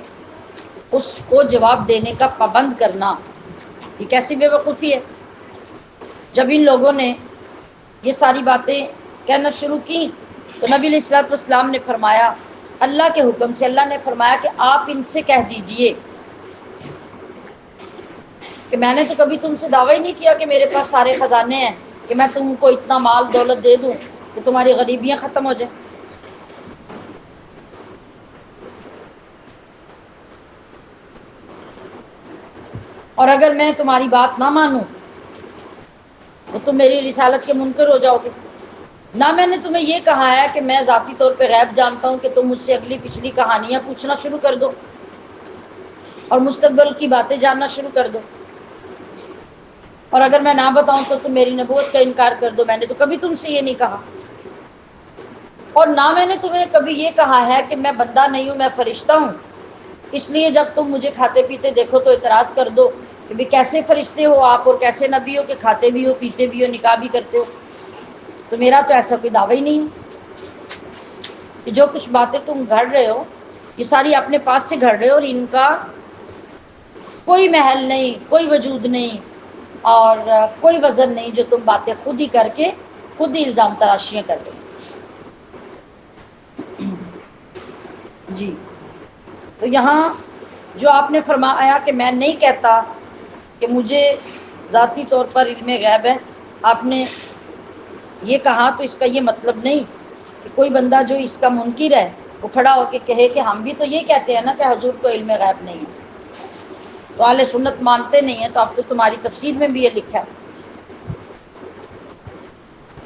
اس کو جواب دینے کا پابند کرنا، یہ کیسی بے وقوفی ہے۔ جب ان لوگوں نے یہ ساری باتیں کہنا شروع کی تو نبی علیہ الصلوۃ والسلام نے فرمایا، اللہ کے حکم سے اللہ نے فرمایا کہ آپ ان سے کہہ دیجئے کہ میں نے تو کبھی تم سے دعویٰ ہی نہیں کیا کہ میرے پاس سارے خزانے ہیں، کہ میں تم کو اتنا مال دولت دے دوں کہ تمہاری غریبیاں ختم ہو جائیں۔ اور اگر میں تمہاری بات نہ مانوں تو تم میری رسالت کے منکر ہو جاؤ گے۔ نہ میں نے تمہیں یہ کہا ہے کہ میں ذاتی طور پہ غیب جانتا ہوں کہ تم مجھ سے اگلی پچھلی کہانیاں پوچھنا شروع کر دو اور مستقبل کی باتیں جاننا شروع کر دو، اور اگر میں نہ بتاؤں تو تم میری نبوت کا انکار کر دو۔ میں نے تو کبھی تم سے یہ نہیں کہا، اور نہ میں نے تمہیں کبھی یہ کہا ہے کہ میں بندہ نہیں ہوں، میں فرشتہ ہوں، اس لیے جب تم مجھے کھاتے پیتے دیکھو تو اعتراض کر دو کہ بھی کیسے فرشتے ہو آپ اور کیسے نبی ہو کہ کھاتے بھی ہو پیتے بھی ہو نکاح بھی کرتے ہو۔ تو میرا تو ایسا کوئی دعویٰ ہی نہیں ہے کہ جو کچھ باتیں تم گھڑ رہے ہو یہ ساری اپنے پاس سے گھڑ رہے ہو، اور ان کا کوئی محل نہیں، کوئی وجود نہیں، اور کوئی وزن نہیں، جو تم باتیں خود ہی کر کے خود ہی الزام تراشیاں کر رہے ہو۔ جی، تو یہاں جو آپ نے فرمایا کہ میں نہیں کہتا کہ مجھے ذاتی طور پر علم غیب ہے، آپ نے یہ کہا تو اس کا یہ مطلب نہیں کہ کوئی بندہ جو اس کا منکر ہے وہ کھڑا ہو کے کہے کہ ہم بھی تو یہ کہتے ہیں نا کہ حضور کو علم غیب نہیں ہے، تو اہل سنت مانتے نہیں ہیں، تو اب تو تمہاری تفسیر میں بھی یہ لکھا ہے،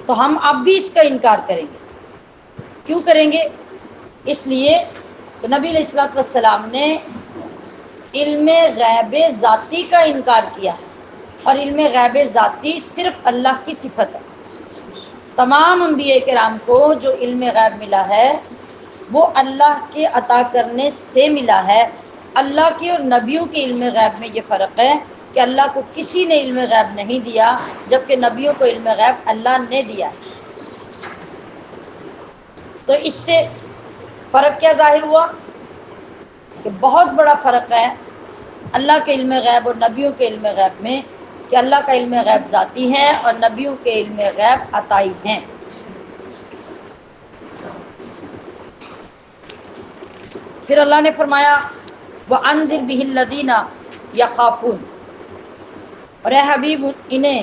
تو ہم اب بھی اس کا انکار کریں گے۔ کیوں کریں گے؟ اس لیے کہ نبی علیہ الصلوۃ والسلام نے علم غیب ذاتی کا انکار کیا ہے، اور علم غیب ذاتی صرف اللہ کی صفت ہے۔ تمام انبیاء کرام کو جو علم غیب ملا ہے وہ اللہ کے عطا کرنے سے ملا ہے۔ اللہ کے اور نبیوں کے علم غیب میں یہ فرق ہے کہ اللہ کو کسی نے علم غیب نہیں دیا، جبکہ نبیوں کو علم غیب اللہ نے دیا۔ تو اس سے فرق کیا ظاہر ہوا کہ بہت بڑا فرق ہے اللہ کے علم غیب اور نبیوں کے علم غیب میں، کہ اللہ کا علم غیب ذاتی ہے اور نبیوں کے علم غیب عطائی ہیں۔ پھر اللہ نے فرمایا وَأَنذِرْ بِهِ الَّذِينَ يَخَافُونَ، اور اے حبیب انہیں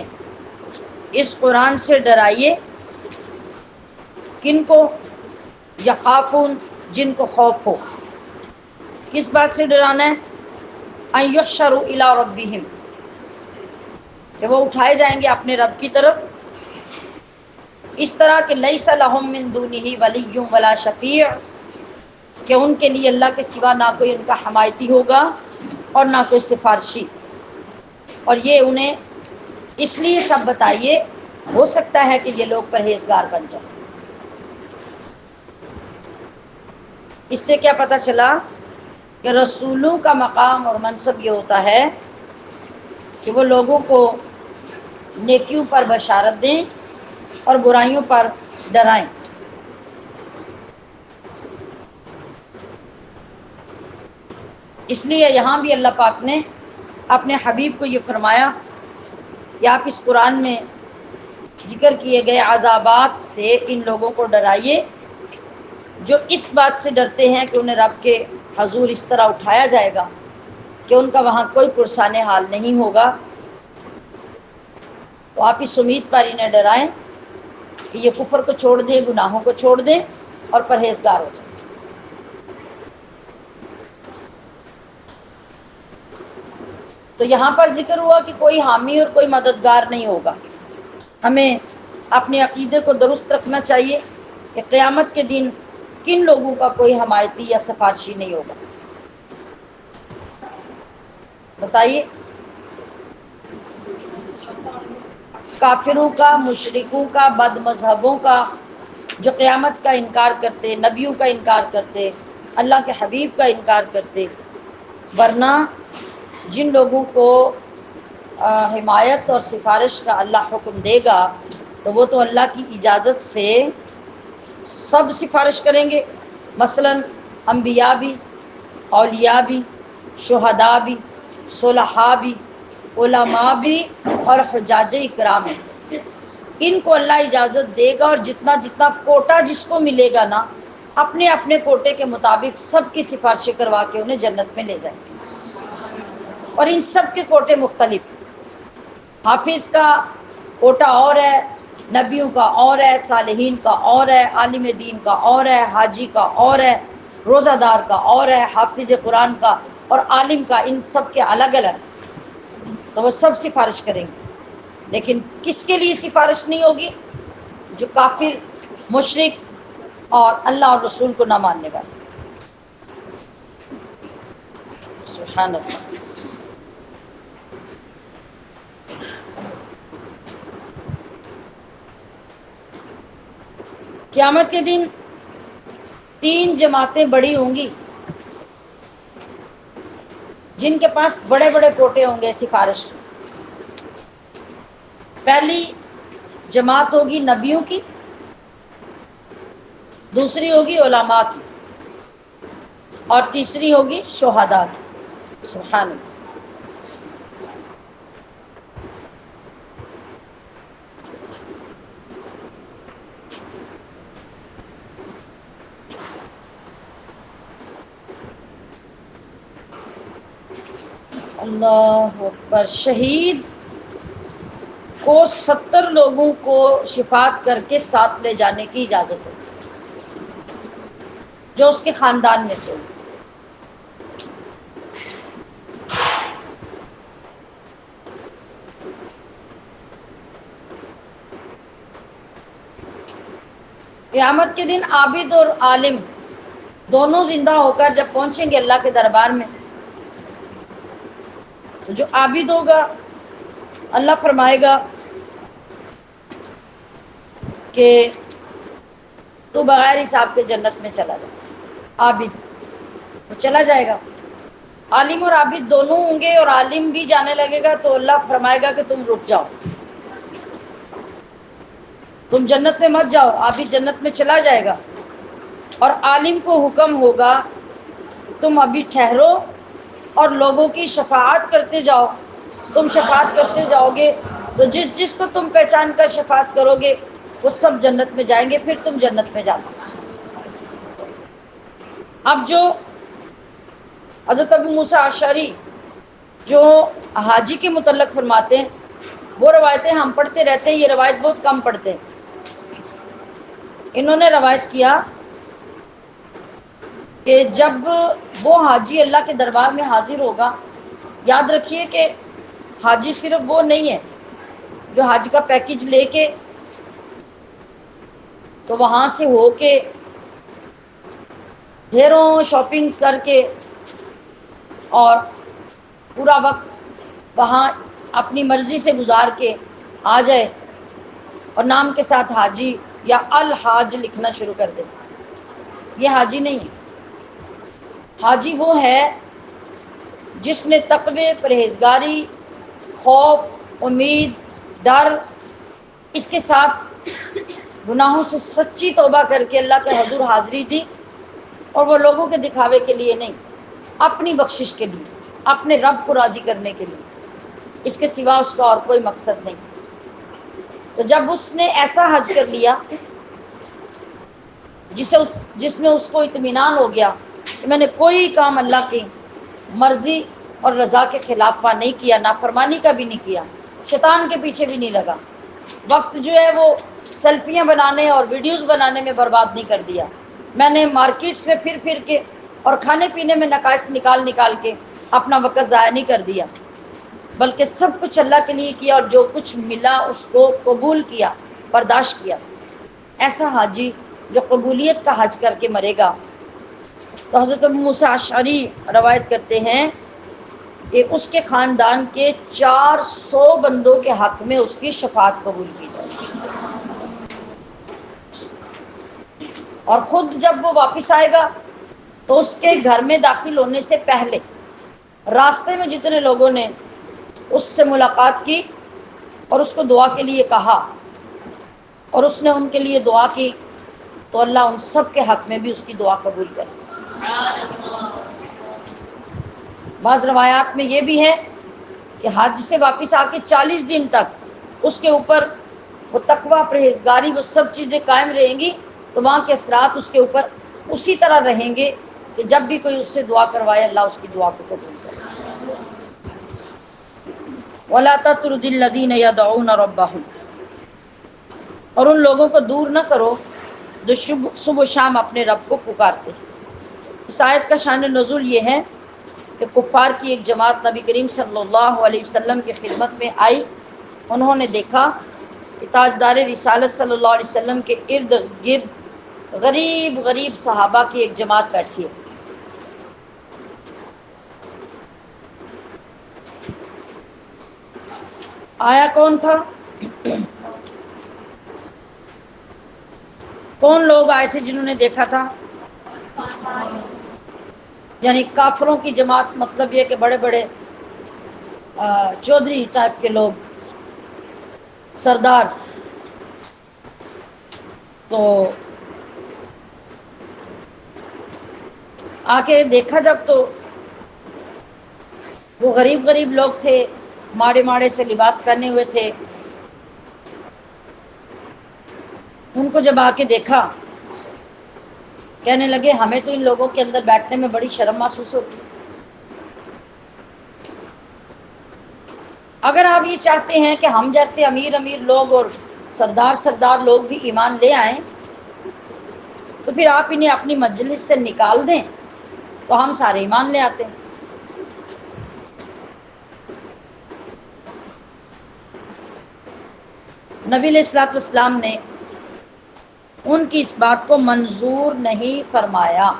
اس قرآن سے ڈرائیے، کن کو؟ یخافون، جن کو خوف ہو۔ کس بات سے ڈرانا ہے؟ ان یحشروا الی ربہم، کہ وہ اٹھائے جائیں گے اپنے رب کی طرف، اس طرح کہ لیس لہم من دونہ ولی ولا شفیع، کہ ان کے لیے اللہ کے سوا نہ کوئی ان کا حمایتی ہوگا اور نہ کوئی سفارشی۔ اور یہ انہیں اس لیے سب بتائیے، ہو سکتا ہے کہ یہ لوگ پرہیزگار بن جائیں۔ اس سے کیا پتہ چلا کہ رسولوں کا مقام اور منصب یہ ہوتا ہے کہ وہ لوگوں کو نیکیوں پر بشارت دیں اور برائیوں پر ڈرائیں۔ اس لیے یہاں بھی اللہ پاک نے اپنے حبیب کو یہ فرمایا کہ آپ اس قرآن میں ذکر کیے گئے عذابات سے ان لوگوں کو ڈرائیے جو اس بات سے ڈرتے ہیں کہ انہیں رب کے حضور اس طرح اٹھایا جائے گا کہ ان کا وہاں کوئی پرسان حال نہیں ہوگا۔ تو آپ اس امید پر انہیں ڈرائیں کہ یہ کفر کو چھوڑ دیں، گناہوں کو چھوڑ دیں اور پرہیزگار ہو جائیں۔ تو یہاں پر ذکر ہوا کہ کوئی حامی اور کوئی مددگار نہیں ہوگا۔ ہمیں اپنے عقیدے کو درست رکھنا چاہیے کہ قیامت کے دن کن لوگوں کا کوئی حمایتی یا سفارشی نہیں ہوگا۔ بتائیے؟ کافروں کا، مشرکوں کا، بد مذہبوں کا، جو قیامت کا انکار کرتے، نبیوں کا انکار کرتے، اللہ کے حبیب کا انکار کرتے۔ ورنہ جن لوگوں کو حمایت اور سفارش کا اللہ حکم دے گا تو وہ تو اللہ کی اجازت سے سب سفارش کریں گے، مثلا انبیاء بھی، اولیاء بھی، شہداء بھی، صلحاء بھی، علماء بھی اور حجاج اکرام ہیں۔ ان کو اللہ اجازت دے گا، اور جتنا جتنا کوٹا جس کو ملے گا نا، اپنے اپنے کوٹے کے مطابق سب کی سفارشیں کروا کے انہیں جنت میں لے جائیں گے۔ اور ان سب کے کوٹے مختلف ہیں۔ حافظ کا کوٹا اور ہے، نبیوں کا اور ہے، صالحین کا اور ہے، عالم دین کا اور ہے، حاجی کا اور ہے، روزہ دار کا اور ہے، حافظ قرآن کا اور عالم کا، ان سب کے الگ الگ، تو وہ سب سفارش کریں گے۔ لیکن کس کے لیے سفارش نہیں ہوگی؟ جو کافر، مشرک اور اللہ اور رسول کو نہ ماننے والے۔ سبحان اللہ۔ قیامت کے دن 3 جماعتیں بڑی ہوں گی جن کے پاس بڑے بڑے کوٹے ہوں گے سفارش کے۔ پہلی جماعت ہوگی نبیوں کی، دوسری ہوگی علماء کی، اور تیسری ہوگی شہداء کی۔ سبحان اللہ۔ اللہ اکبر۔ شہید کو 70 لوگوں کو شفاعت کر کے ساتھ لے جانے کی اجازت ہے، جو اس کے خاندان میں سے ہو۔ قیامت کے دن عابد اور عالم دونوں زندہ ہو کر جب پہنچیں گے اللہ کے دربار میں، تو جو عابد ہوگا اللہ فرمائے گا کہ تو بغیر حساب کے جنت میں چلا جائے۔ عابد وہ چلا جائے گا، عالم اور عابد دونوں ہوں گے، اور عالم بھی جانے لگے گا تو اللہ فرمائے گا کہ تم رک جاؤ، تم جنت میں مت جاؤ، عابد جنت میں چلا جائے گا۔ اور عالم کو حکم ہوگا تم ابھی ٹھہرو اور لوگوں کی شفاعت کرتے جاؤ۔ تم شفاعت کرتے جاؤ گے تو جس جس کو تم پہچان کر شفاعت کرو گے وہ سب جنت میں جائیں گے، پھر تم جنت میں جانا۔ اب جو حضرت ابو موسیٰ اشعری جو حاجی کے متعلق فرماتے ہیں، وہ روایتیں ہم پڑھتے رہتے ہیں، یہ روایت بہت کم پڑھتے ہیں۔ انہوں نے روایت کیا کہ جب وہ حاجی اللہ کے دربار میں حاضر ہوگا، یاد رکھیے کہ حاجی صرف وہ نہیں ہے جو حج کا پیکج لے کے تو وہاں سے ہو کے ڈھیروں شاپنگ کر کے اور پورا وقت وہاں اپنی مرضی سے گزار کے آ جائے اور نام کے ساتھ حاجی یا الحاج لکھنا شروع کر دے۔ یہ حاجی نہیں ہے۔ حاجی وہ ہے جس نے تقوی، پرہیزگاری، خوف، امید، ڈر، اس کے ساتھ گناہوں سے سچی توبہ کر کے اللہ کے حضور حاضری دی، اور وہ لوگوں کے دکھاوے کے لیے نہیں، اپنی بخشش کے لیے، اپنے رب کو راضی کرنے کے لیے، اس کے سوا اس کا اور کوئی مقصد نہیں۔ تو جب اس نے ایسا حج کر لیا جس میں اس کو اطمینان ہو گیا کہ میں نے کوئی کام اللہ کی مرضی اور رضا کے خلاف نہیں کیا، نافرمانی کا بھی نہیں کیا، شیطان کے پیچھے بھی نہیں لگا، وقت جو ہے وہ سیلفیاں بنانے اور ویڈیوز بنانے میں برباد نہیں کر دیا، میں نے مارکیٹس میں پھر پھر کے اور کھانے پینے میں نقائص نکال نکال کے اپنا وقت ضائع نہیں کر دیا، بلکہ سب کچھ اللہ کے لیے کیا، اور جو کچھ ملا اس کو قبول کیا، برداشت کیا۔ ایسا حاجی جو قبولیت کا حج کر کے مرے گا، تو حضرت ابو موسیٰ اشعری روایت کرتے ہیں کہ اس کے خاندان کے 400 بندوں کے حق میں اس کی شفاعت قبول کی جائے، اور خود جب وہ واپس آئے گا تو اس کے گھر میں داخل ہونے سے پہلے راستے میں جتنے لوگوں نے اس سے ملاقات کی اور اس کو دعا کے لیے کہا اور اس نے ان کے لیے دعا کی، تو اللہ ان سب کے حق میں بھی اس کی دعا قبول کرے۔ بعض روایات میں یہ بھی ہے کہ حج سے واپس آ کے 40 دن تک اس کے اوپر وہ تقوی، پرہیزگاری، وہ سب چیزیں قائم رہیں گی، تو وہاں کے اثرات اس کے اوپر اسی طرح رہیں گے کہ جب بھی کوئی اس سے دعا کروائے اللہ اس کی دعا کو قبول کرے۔ وَلَا تَطْرُدِ الَّذِينَ يَدْعُونَ رَبَّهُمْ، اور ان لوگوں کو دور نہ کرو جو صبح و شام اپنے رب کو پکارتے ہیں۔ اس آیت کا شان نزول یہ ہے کہ کفار کی ایک جماعت نبی کریم صلی اللہ علیہ وسلم کی خدمت میں آئی، انہوں نے دیکھا کہ تاجدار رسالت صلی اللہ علیہ وسلم کے ارد گرد غریب غریب صحابہ کی ایک جماعت بیٹھی ہے۔ آیا کون تھا؟ کون لوگ آئے تھے جنہوں نے دیکھا تھا؟ یعنی کافروں کی جماعت، مطلب یہ کہ بڑے بڑے چودھری ٹائپ کے لوگ، سردار۔ تو آ کے دیکھا جب تو وہ غریب غریب لوگ تھے، ماڑے ماڑے سے لباس پہنے ہوئے تھے۔ ان کو جب آ کے دیکھا، کہنے لگے ہمیں تو ان لوگوں کے اندر بیٹھنے میں بڑی شرم محسوس ہوتی۔ اگر آپ یہ چاہتے ہیں کہ ہم جیسے امیر امیر لوگ اور سردار سردار لوگ بھی ایمان لے آئیں، تو پھر آپ انہیں اپنی مجلس سے نکال دیں تو ہم سارے ایمان لے آتے ہیں۔ نبی علیہ الصلوۃ والسلام نے ان کی اس بات کو منظور نہیں فرمایا۔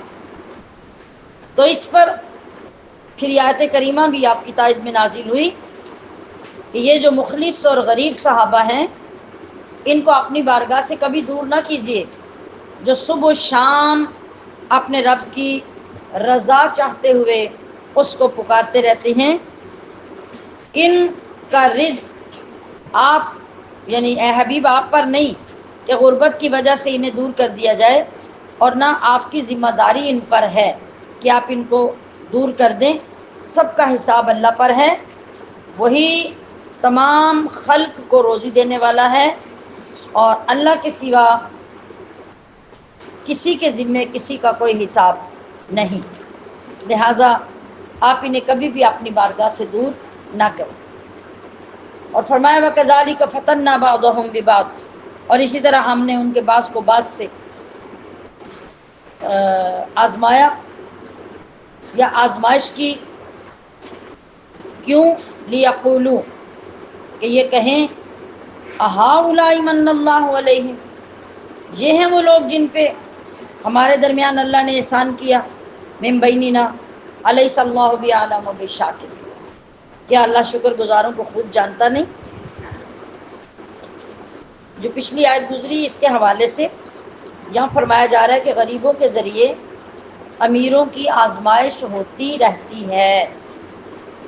تو اس پر پھر آیت کریمہ بھی آپ کی تائید میں نازل ہوئی کہ یہ جو مخلص اور غریب صحابہ ہیں، ان کو اپنی بارگاہ سے کبھی دور نہ کیجیے، جو صبح و شام اپنے رب کی رضا چاہتے ہوئے اس کو پکارتے رہتے ہیں۔ ان کا رزق آپ، یعنی اے حبیب، آپ پر نہیں کہ غربت کی وجہ سے انہیں دور کر دیا جائے، اور نہ آپ کی ذمہ داری ان پر ہے کہ آپ ان کو دور کر دیں۔ سب کا حساب اللہ پر ہے، وہی تمام خلق کو روزی دینے والا ہے، اور اللہ کے سوا کسی کے ذمے کسی کا کوئی حساب نہیں، لہٰذا آپ انہیں کبھی بھی اپنی بارگاہ سے دور نہ کریں۔ اور فرمایا وَكَذَلِكَ فَتَنَّا بَعْضَهُم بِبَعْضٍ، اور اسی طرح ہم نے ان کے بعض کو بعض سے آزمایا یا آزمائش کی۔ کیوں؟ لِيَقُولُوا، کہ یہ کہیں أَهَٰؤُلَاءِ مَنَّ اللَّهُ عَلَيْهِمْ، یہ ہیں وہ لوگ جن پہ ہمارے درمیان اللہ نے احسان کیا، مِن بَيْنِنَا أَلَيْسَ اللَّهُ بِأَعْلَمَ بِالشَّاکِرِينَ، کیا اللہ شکر گزاروں کو خوب جانتا نہیں؟ جو پچھلی آیت گزری اس کے حوالے سے یہاں فرمایا جا رہا ہے کہ غریبوں کے ذریعے امیروں کی آزمائش ہوتی رہتی ہے۔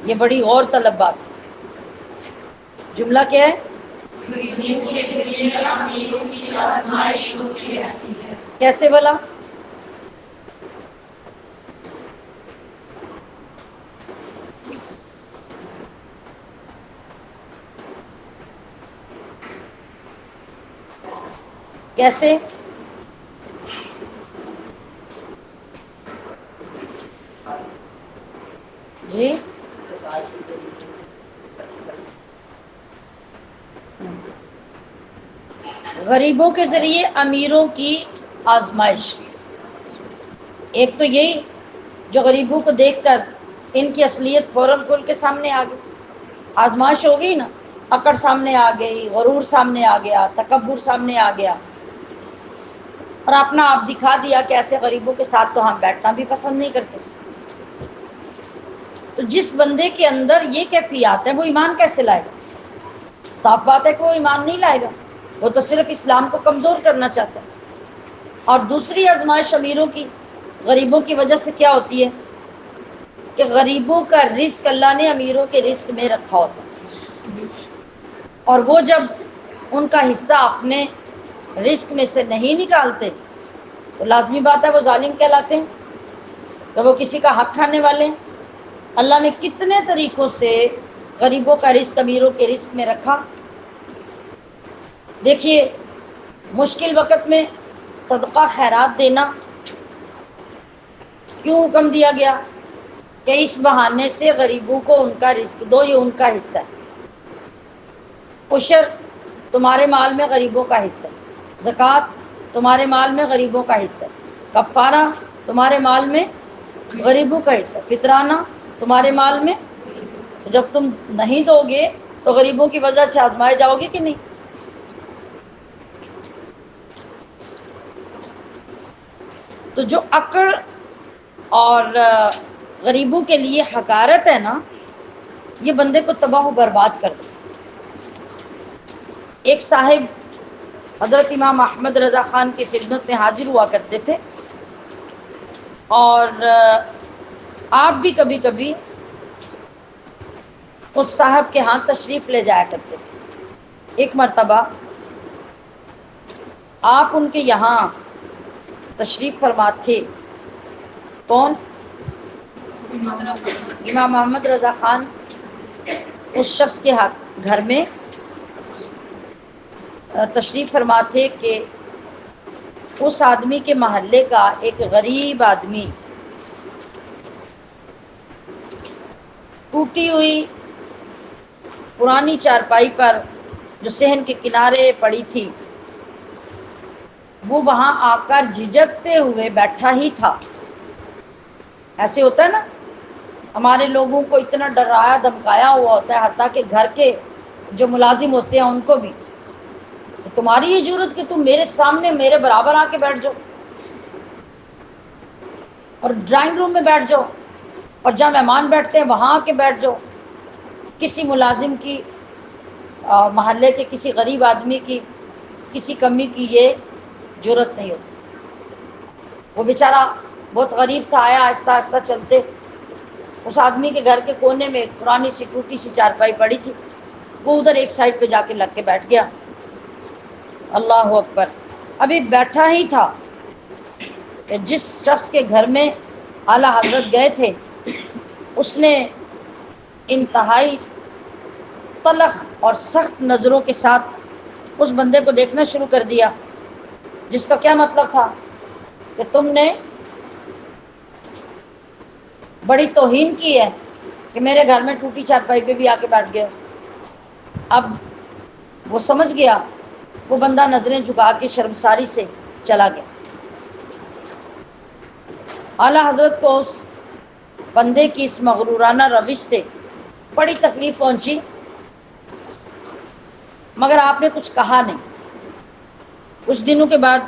یہ بڑی غور طلب بات ہے۔ جملہ کیا ہے؟ غریبوں کے ذریعے امیروں کی آزمائش ہوتی رہتی ہے۔ کیسے بلا؟ کیسے؟ جی غریبوں کے ذریعے امیروں کی آزمائش، ایک تو یہی جو غریبوں کو دیکھ کر ان کی اصلیت فوراً کھل کے سامنے آ گئی، آزمائش ہو گئی نا، اکڑ سامنے آ گئی، غرور سامنے آ گیا، تکبر سامنے آ گیا، اور اپنا آپ دکھا دیا کہ ایسے غریبوں کے ساتھ تو ہم بیٹھنا بھی پسند نہیں کرتے۔ تو جس بندے کے اندر یہ کیفیات ہے وہ ایمان کیسے لائے گا؟ صاف بات ہے کہ وہ ایمان نہیں لائے گا، وہ تو صرف اسلام کو کمزور کرنا چاہتا ہے۔ اور دوسری آزمائش امیروں کی غریبوں کی وجہ سے کیا ہوتی ہے کہ غریبوں کا رزق اللہ نے امیروں کے رزق میں رکھا ہوتا ہے، اور وہ جب ان کا حصہ اپنے رزق میں سے نہیں نکالتے تو لازمی بات ہے وہ ظالم کہلاتے ہیں، کہ وہ کسی کا حق کھانے والے ہیں۔ اللہ نے کتنے طریقوں سے غریبوں کا رزق امیروں کے رزق میں رکھا۔ دیکھیے، مشکل وقت میں صدقہ خیرات دینا کیوں حکم دیا گیا؟ کہ اس بہانے سے غریبوں کو ان کا رزق دو، یہ ان کا حصہ ہے۔ عشر تمہارے مال میں غریبوں کا حصہ ہے، زکوٰۃ تمہارے مال میں غریبوں کا حصہ ہے، کفارہ تمہارے مال میں غریبوں کا حصہ، فطرانہ تمہارے مال میں۔ جب تم نہیں دو گے تو غریبوں کی وجہ سے آزمائے جاؤ گے کہ نہیں؟ تو جو اکڑ اور غریبوں کے لیے حقارت ہے نا، یہ بندے کو تباہ و برباد کر دے۔ ایک صاحب حضرت امام احمد رضا خان کی خدمت میں حاضر ہوا کرتے تھے، اور آپ بھی کبھی کبھی اس صاحب کے ہاں تشریف لے جایا کرتے تھے۔ ایک مرتبہ آپ ان کے یہاں تشریف فرما تھے۔ کون؟ امام محمد رضا خان اس شخص کے گھر میں تشریف فرما تھے کہ اس آدمی کے محلے کا ایک غریب آدمی ٹوٹی ہوئی پرانی چارپائی پر جو صحن کے کنارے پڑی تھی، وہ وہاں آ کر جھجکتے ہوئے بیٹھا ہی تھا۔ ایسے ہوتا ہے نا، ہمارے لوگوں کو اتنا ڈرایا دھمکایا ہوا ہوتا ہے، حتیٰ کہ گھر کے جو ملازم ہوتے ہیں ان کو بھی، تمہاری یہ جرت کہ تم میرے سامنے میرے برابر آ کے بیٹھ جاؤ اور ڈرائنگ روم میں بیٹھ جاؤ، اور جہاں مہمان بیٹھتے ہیں وہاں آ کے بیٹھ جاؤ۔ کسی ملازم کی، محلے کے کسی غریب آدمی کی، کسی کمی کی یہ جرت نہیں ہوتی۔ وہ بیچارہ بہت غریب تھا، آیا آہستہ آہستہ چلتے، اس آدمی کے گھر کے کونے میں ایک پرانی سی ٹوٹی سی چارپائی پڑی تھی، وہ ادھر ایک سائڈ پہ جا کے لگ کے بیٹھ گیا۔ اللہ اکبر! ابھی بیٹھا ہی تھا کہ جس شخص کے گھر میں اعلیٰ حضرت گئے تھے، اس نے انتہائی تلخ اور سخت نظروں کے ساتھ اس بندے کو دیکھنا شروع کر دیا، جس کا کیا مطلب تھا کہ تم نے بڑی توہین کی ہے کہ میرے گھر میں ٹوٹی چارپائی پہ بھی آ کے بیٹھ گئے۔ اب وہ سمجھ گیا، وہ بندہ نظریں جھکا کے شرمساری سے چلا گیا۔ اعلیٰ حضرت کو اس بندے کی اس مغرورانہ روش سے بڑی تکلیف پہنچی، مگر آپ نے کچھ کہا نہیں۔ کچھ دنوں کے بعد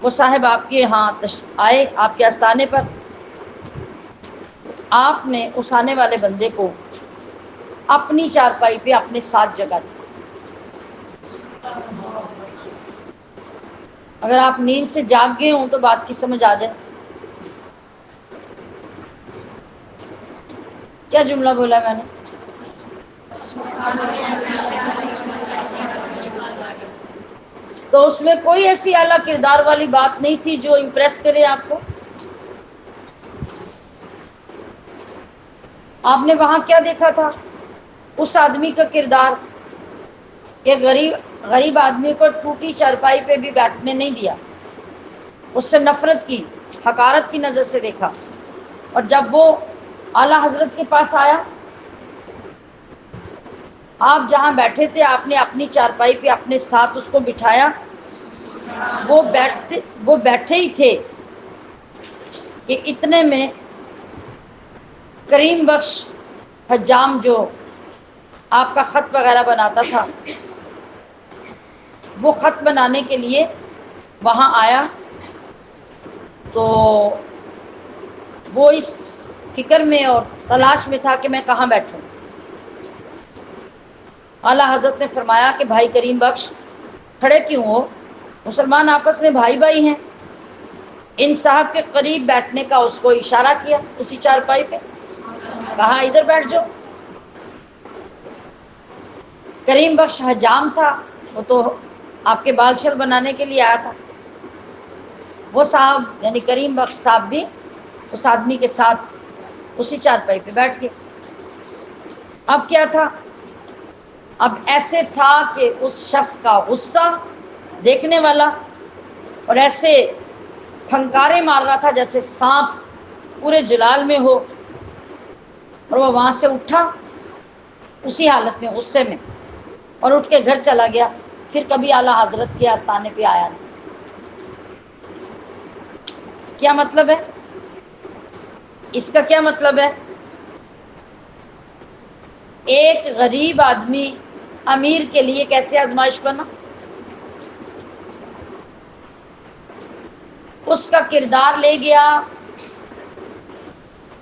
وہ صاحب آپ کے ہاں آئے، آپ کے آستانے پر۔ آپ نے اس آنے والے بندے کو اپنی چارپائی پہ اپنے ساتھ جگہ دی۔ اگر آپ نیند سے جاگ گئے ہوں تو بات کی سمجھ آ جائے۔ کیا جملہ بولا میں نے؟ تو اس میں کوئی ایسی اعلیٰ کردار والی بات نہیں تھی جو امپریس کرے آپ کو؟ آپ نے وہاں کیا دیکھا تھا؟ اس آدمی کا کردار کہ غریب آدمی کو ٹوٹی چارپائی پہ بھی بیٹھنے نہیں دیا، اس سے نفرت کی، حقارت کی نظر سے دیکھا، اور جب وہ اعلیٰ حضرت کے پاس آیا، آپ جہاں بیٹھے تھے آپ نے اپنی چارپائی پہ اپنے ساتھ اس کو بٹھایا۔ وہ بیٹھے ہی تھے کہ اتنے میں کریم بخش حجام، جو آپ کا خط وغیرہ بناتا تھا، وہ خط بنانے کے لیے وہاں آیا۔ تو وہ اس فکر میں اور تلاش میں تھا کہ میں کہاں بیٹھوں۔ اعلیٰ حضرت نے فرمایا کہ بھائی کریم بخش، کھڑے کیوں ہو؟ مسلمان آپس میں بھائی بھائی ہیں۔ ان صاحب کے قریب بیٹھنے کا اس کو اشارہ کیا، اسی چارپائی پہ کہا ادھر بیٹھ جاؤ۔ کریم بخش حجام تھا، وہ تو آپ کے بال شل بنانے کے لیے آیا تھا۔ وہ صاحب یعنی کریم بخش صاحب بھی اس آدمی کے ساتھ اسی چارپائی پہ بیٹھ گئے۔ اب کیا تھا؟ اب ایسے تھا کہ اس شخص کا غصہ دیکھنے والا، اور ایسے پھنکارے مار رہا تھا جیسے سانپ پورے جلال میں ہو، اور وہ وہاں سے اٹھا اسی حالت میں، غصے میں، اور اٹھ کے گھر چلا گیا۔ پھر کبھی اعلیٰ حضرت کے آستانے پہ آیا نہیں۔ کیا مطلب ہے اس کا؟ کیا مطلب ہے؟ ایک غریب آدمی امیر کے لیے کیسے آزمائش بنا؟ اس کا کردار لے گیا،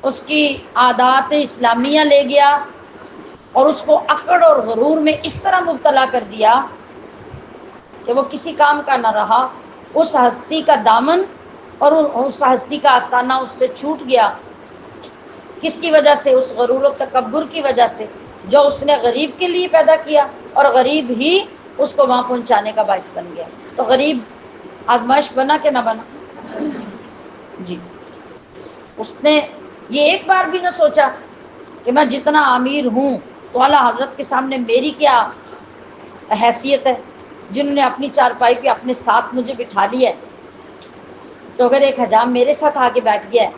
اس کی عادات اسلامیہ لے گیا، اور اس کو اکڑ اور غرور میں اس طرح مبتلا کر دیا کہ وہ کسی کام کا نہ رہا۔ اس ہستی کا دامن اور اس ہستی کا آستانہ اس سے چھوٹ گیا۔ کس کی وجہ سے؟ اس غرور و تکبر کی وجہ سے، جو اس نے غریب کے لیے پیدا کیا، اور غریب ہی اس کو وہاں پہنچانے کا باعث بن گیا۔ تو غریب آزمائش بنا کہ نہ بنا؟ جی، اس نے یہ ایک بار بھی نہ سوچا کہ میں جتنا امیر ہوں تو اعلیٰ حضرت کے سامنے میری کیا حیثیت ہے، جنہوں نے اپنی چارپائی پہ اپنے ساتھ مجھے بٹھا لیا ہے، تو اگر ایک حجام میرے ساتھ آگے بیٹھ گیا ہے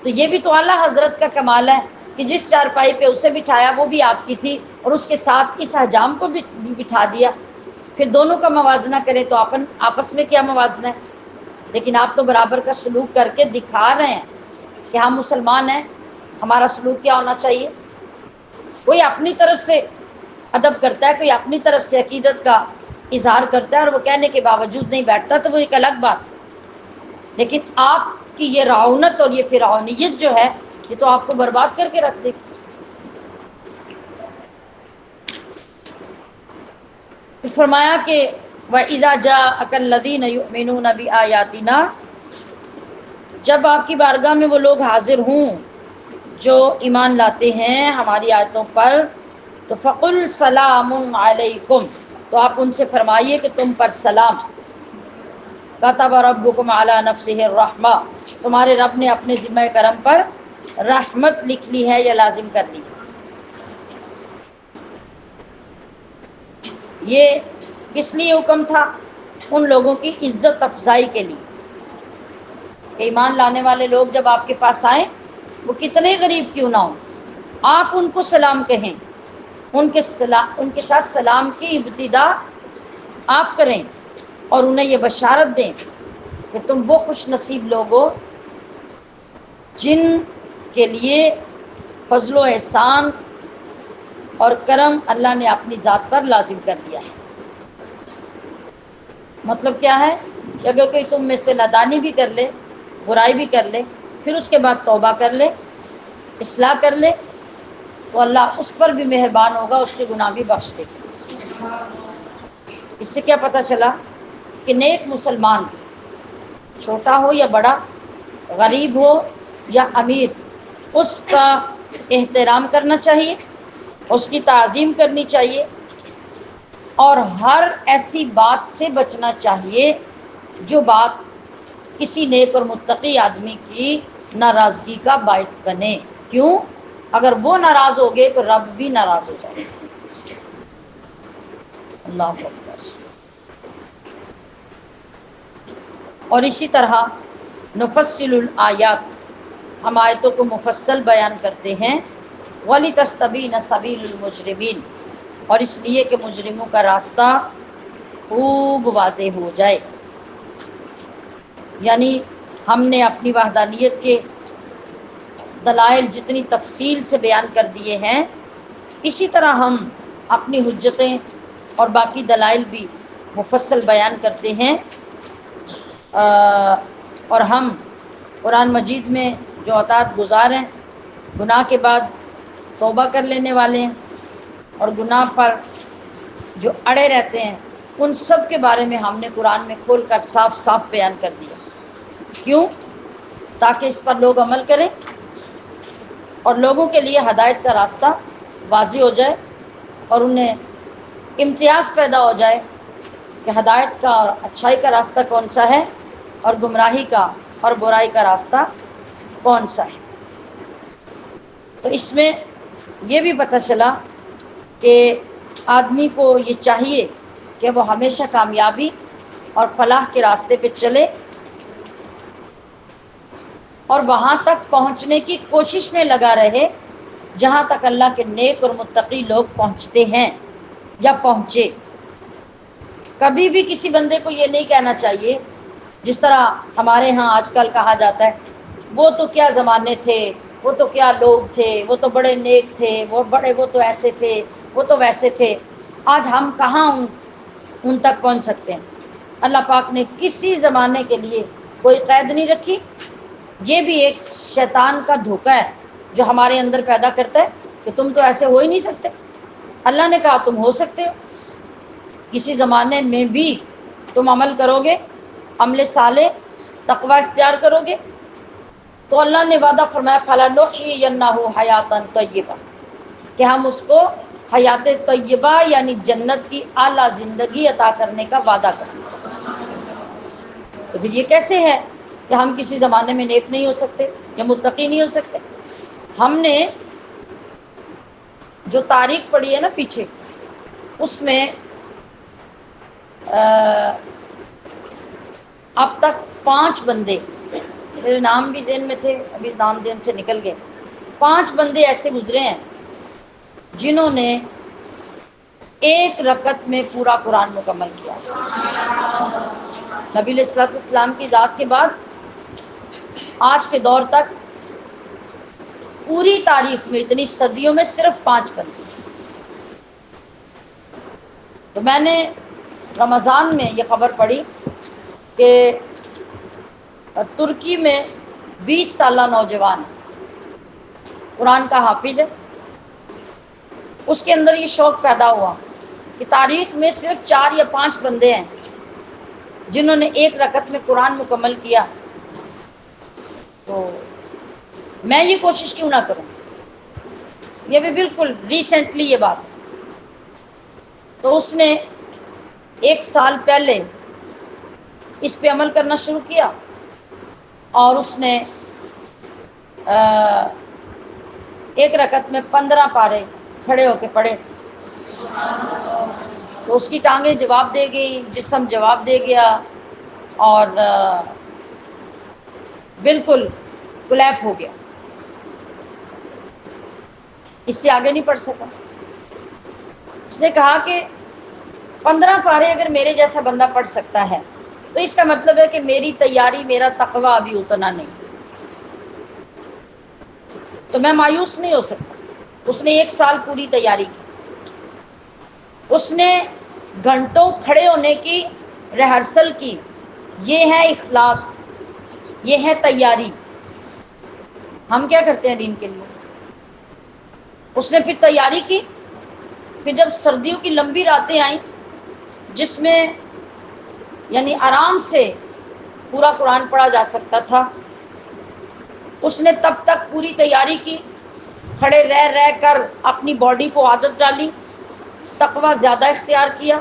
تو یہ بھی تو اعلیٰ حضرت کا کمال ہے کہ جس چارپائی پہ اسے بٹھایا وہ بھی آپ کی تھی، اور اس کے ساتھ اس حجام کو بھی بٹھا دیا۔ پھر دونوں کا موازنہ کریں تو آپس میں کیا موازنہ ہے؟ لیکن آپ تو برابر کا سلوک کر کے دکھا رہے ہیں کہ ہم مسلمان ہیں، ہمارا سلوک کیا ہونا چاہیے۔ کوئی اپنی طرف سے ادب کرتا ہے، کوئی اپنی طرف سے عقیدت کا اظہار کرتا ہے اور وہ کہنے کے باوجود نہیں بیٹھتا تو وہ ایک الگ بات، لیکن آپ کی یہ رعونت اور یہ فرعونیت جو ہے یہ تو آپ کو برباد کر کے رکھ دے گی۔ پھر فرمایا کہ وَإِذَا جَاءَكَ الَّذِينَ يُؤْمِنُونَ بِآيَاتِنَا، جب آپ کی بارگاہ میں وہ لوگ حاضر ہوں جو ایمان لاتے ہیں ہماری آیتوں پر، تو فَقُلْ سَلَامٌ عَلَيْكُمْ، تو آپ ان سے فرمائیے کہ تم پر سلام۔ كَتَبَ رَبُّكُمْ عَلَى نَفْسِهِ الرَّحْمَةَ، تمہارے رب نے اپنے ذمہ کرم پر رحمت لکھ لی ہے یا لازم کر لی ہے۔ یہ کس لیے حکم تھا؟ ان لوگوں کی عزت افزائی کے لیے کہ ایمان لانے والے لوگ جب آپ کے پاس آئیں، وہ کتنے غریب کیوں نہ ہوں، آپ ان کو سلام کہیں، ان کے ساتھ سلام کی ابتدا آپ کریں، اور انہیں یہ بشارت دیں کہ تم وہ خوش نصیب لوگ ہو جن کے لیے فضل و احسان اور کرم اللہ نے اپنی ذات پر لازم کر لیا ہے۔ مطلب کیا ہے کہ اگر کوئی تم میں سے نادانی بھی کر لے، برائی بھی کر لے، پھر اس کے بعد توبہ کر لے، اصلاح کر لے، تو اللہ اس پر بھی مہربان ہوگا، اس کے گناہ بھی بخش دے گا۔ اس سے کیا پتہ چلا کہ نیک مسلمان چھوٹا ہو یا بڑا، غریب ہو یا امیر، اس کا احترام کرنا چاہیے، اس کی تعظیم کرنی چاہیے، اور ہر ایسی بات سے بچنا چاہیے جو بات کسی نیک اور متقی آدمی کی ناراضگی کا باعث بنے۔ کیوں؟ اگر وہ ناراض ہو گئے تو رب بھی ناراض ہو جائے۔ اللہ اکبر۔ اور اسی طرح نفصل الآیات، ہم آیتوں کو مفصل بیان کرتے ہیں، وَلِتَسْتَبِينَ سَبِيلُ الْمُجْرِمِينَ، اور اس لیے کہ مجرموں کا راستہ خوب واضح ہو جائے۔ یعنی ہم نے اپنی وحدانیت کے دلائل جتنی تفصیل سے بیان کر دیے ہیں، اسی طرح ہم اپنی حجتیں اور باقی دلائل بھی مفصل بیان کرتے ہیں، اور ہم قرآن مجید میں جو اطاعت گزار ہیں، گناہ کے بعد توبہ کر لینے والے ہیں، اور گناہ پر جو اڑے رہتے ہیں، ان سب کے بارے میں ہم نے قرآن میں کھول کر صاف صاف بیان کر دیا۔ کیوں؟ تاکہ اس پر لوگ عمل کریں اور لوگوں کے لیے ہدایت کا راستہ واضح ہو جائے، اور انہیں امتیاز پیدا ہو جائے کہ ہدایت کا اور اچھائی کا راستہ کون سا ہے، اور گمراہی کا اور برائی کا راستہ کون سا ہے۔ تو اس میں یہ بھی پتہ چلا کہ آدمی کو یہ چاہیے کہ وہ ہمیشہ کامیابی اور فلاح کے راستے پہ چلے، اور وہاں تک پہنچنے کی کوشش میں لگا رہے جہاں تک اللہ کے نیک اور متقی لوگ پہنچتے ہیں یا پہنچے۔ کبھی بھی کسی بندے کو یہ نہیں کہنا چاہیے جس طرح ہمارے ہاں آج کل کہا جاتا ہے وہ تو کیا زمانے تھے، وہ تو کیا لوگ تھے، وہ تو بڑے نیک تھے، وہ تو ایسے تھے، وہ تو ویسے تھے۔ آج ہم کہاں ان تک پہنچ سکتے ہیں؟ اللہ پاک نے کسی زمانے کے لیے کوئی قید نہیں رکھی۔ یہ بھی ایک شیطان کا دھوکہ ہے جو ہمارے اندر پیدا کرتا ہے کہ تم تو ایسے ہو ہی نہیں سکتے۔ اللہ نے کہا تم ہو سکتے ہو، کسی زمانے میں بھی تم عمل کرو گے، عمل صالح، تقوی اختیار کرو گے تو اللہ نے وعدہ فرمایا فَلَنُحْيِيَنَّهُ حَيَاةً طَيِّبَةً، کہ ہم اس کو حیات طیبہ یعنی جنت کی اعلیٰ زندگی عطا کرنے کا وعدہ کریں۔ تو پھر یہ کیسے ہے کہ ہم کسی زمانے میں نیک نہیں ہو سکتے یا متقی نہیں ہو سکتے؟ ہم نے جو تاریخ پڑھی ہے نا پیچھے، اس میں اب تک 5 بندے، میرے نام بھی ذہن میں تھے، ابھی نام ذہن سے نکل گئے، 5 بندے ایسے گزرے ہیں جنہوں نے ایک رکعت میں پورا قرآن مکمل کیا۔ نبی علیہ الصلوۃ والسلام کی ذات کے بعد آج کے دور تک پوری تاریخ میں اتنی صدیوں میں صرف 5 بندے۔ تو میں نے رمضان میں یہ خبر پڑھی کہ ترکی میں 20 سالہ نوجوان قرآن کا حافظ ہے، اس کے اندر یہ شوق پیدا ہوا کہ تاریخ میں صرف 4 یا 5 بندے ہیں جنہوں نے ایک رکعت میں قرآن مکمل کیا، تو میں یہ کوشش کیوں نہ کروں۔ یہ بھی بالکل ریسنٹلی یہ بات۔ تو اس نے 1 سال پہلے اس پہ عمل کرنا شروع کیا اور اس نے ایک رکعت میں 15 پارے کھڑے ہو کے پڑھے، تو اس کی ٹانگیں جواب دے گئی، جسم جواب دے گیا اور بالکل کولیپ ہو گیا، اس سے آگے نہیں پڑھ سکا۔ اس نے کہا کہ 15 پارے اگر میرے جیسا بندہ پڑھ سکتا ہے تو اس کا مطلب ہے کہ میری تیاری، میرا تقویٰ ابھی اتنا نہیں، تو میں مایوس نہیں ہو سکتا۔ اس نے 1 سال پوری تیاری کی، اس نے گھنٹوں کھڑے ہونے کی ریہرسل کی۔ یہ ہے اخلاص، یہ ہے تیاری۔ ہم کیا کرتے ہیں دین کے لیے؟ اس نے پھر تیاری کی۔ پھر جب سردیوں کی لمبی راتیں آئیں جس میں یعنی آرام سے پورا قرآن پڑھا جا سکتا تھا، اس نے تب تک پوری تیاری کی، کھڑے رہ کر اپنی باڈی کو عادت ڈالی، تقویٰ زیادہ اختیار کیا،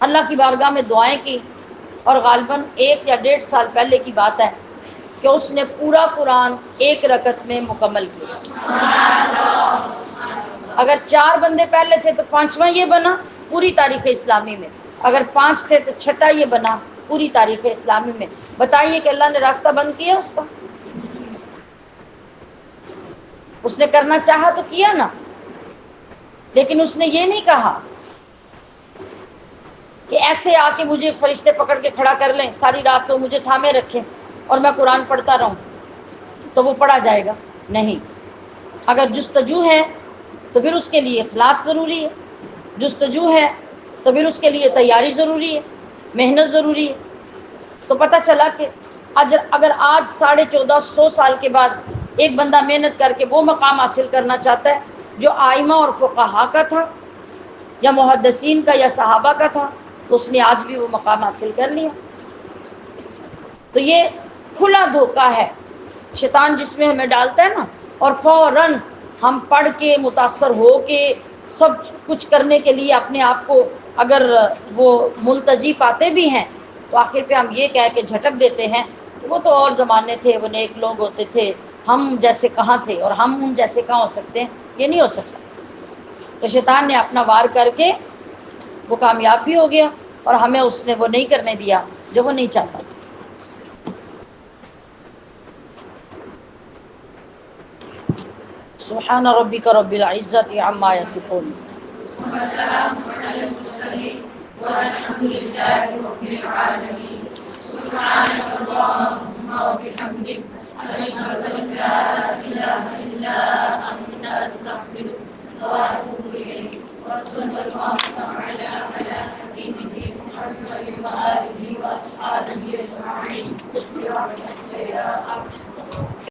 اللہ کی بارگاہ میں دعائیں کی، اور غالباً 1 یا 1.5 سال پہلے کی بات ہے کہ اس نے پورا قرآن ایک رکعت میں مکمل کیا۔ اگر 4 بندے پہلے تھے تو 5واں یہ بنا پوری تاریخ اسلامی میں، اگر 5 تھے تو 6واں یہ بنا پوری تاریخ اسلامی میں۔ بتائیے کہ اللہ نے راستہ بند کیا اس کا؟ اس نے کرنا چاہا تو کیا نا، لیکن اس نے یہ نہیں کہا کہ ایسے آ کے مجھے فرشتے پکڑ کے کھڑا کر لیں، ساری رات تو مجھے تھامے رکھیں اور میں قرآن پڑھتا رہوں تو وہ پڑھا جائے گا۔ نہیں، اگر جستجو ہے تو پھر اس کے لیے اخلاص ضروری ہے، جستجو ہے تو پھر اس کے لیے تیاری ضروری ہے، محنت ضروری ہے۔ تو پتہ چلا کہ اگر آج 1450 سال کے بعد ایک بندہ محنت کر کے وہ مقام حاصل کرنا چاہتا ہے جو ائمہ اور فقہا کا تھا یا محدثین کا یا صحابہ کا تھا، تو اس نے آج بھی وہ مقام حاصل کر لیا۔ تو یہ کھلا دھوکہ ہے شیطان جس میں ہمیں ڈالتا ہے نا، اور فوراً ہم پڑھ کے متاثر ہو کے سب کچھ کرنے کے لیے اپنے آپ کو اگر وہ ملتجی پاتے بھی ہیں تو آخر پہ ہم یہ کہہ کے جھٹک دیتے ہیں کہ وہ تو اور زمانے تھے، وہ نیک لوگ ہوتے تھے، ہم جیسے کہاں تھے اور ہم ان جیسے کہاں ہو سکتے ہیں؟ یہ نہیں ہو سکتا۔ تو شیطان نے اپنا وار کر کے وہ کامیاب بھی ہو گیا اور ہمیں اس نے وہ نہیں کرنے دیا جو وہ نہیں چاہتا تھا۔ سبحان ربک رب العزت عما یصفون۔ والسلام على المرسلين والحمد لله رب العالمين۔ سبحانك اللهم وبحمدك أشهد أن لا إله إلا أنت أستغفرك وأتوب إليك وصلى الله تعالى على حبيبه محمد وآله وأصحابه أجمعين برحمتك يا أرحم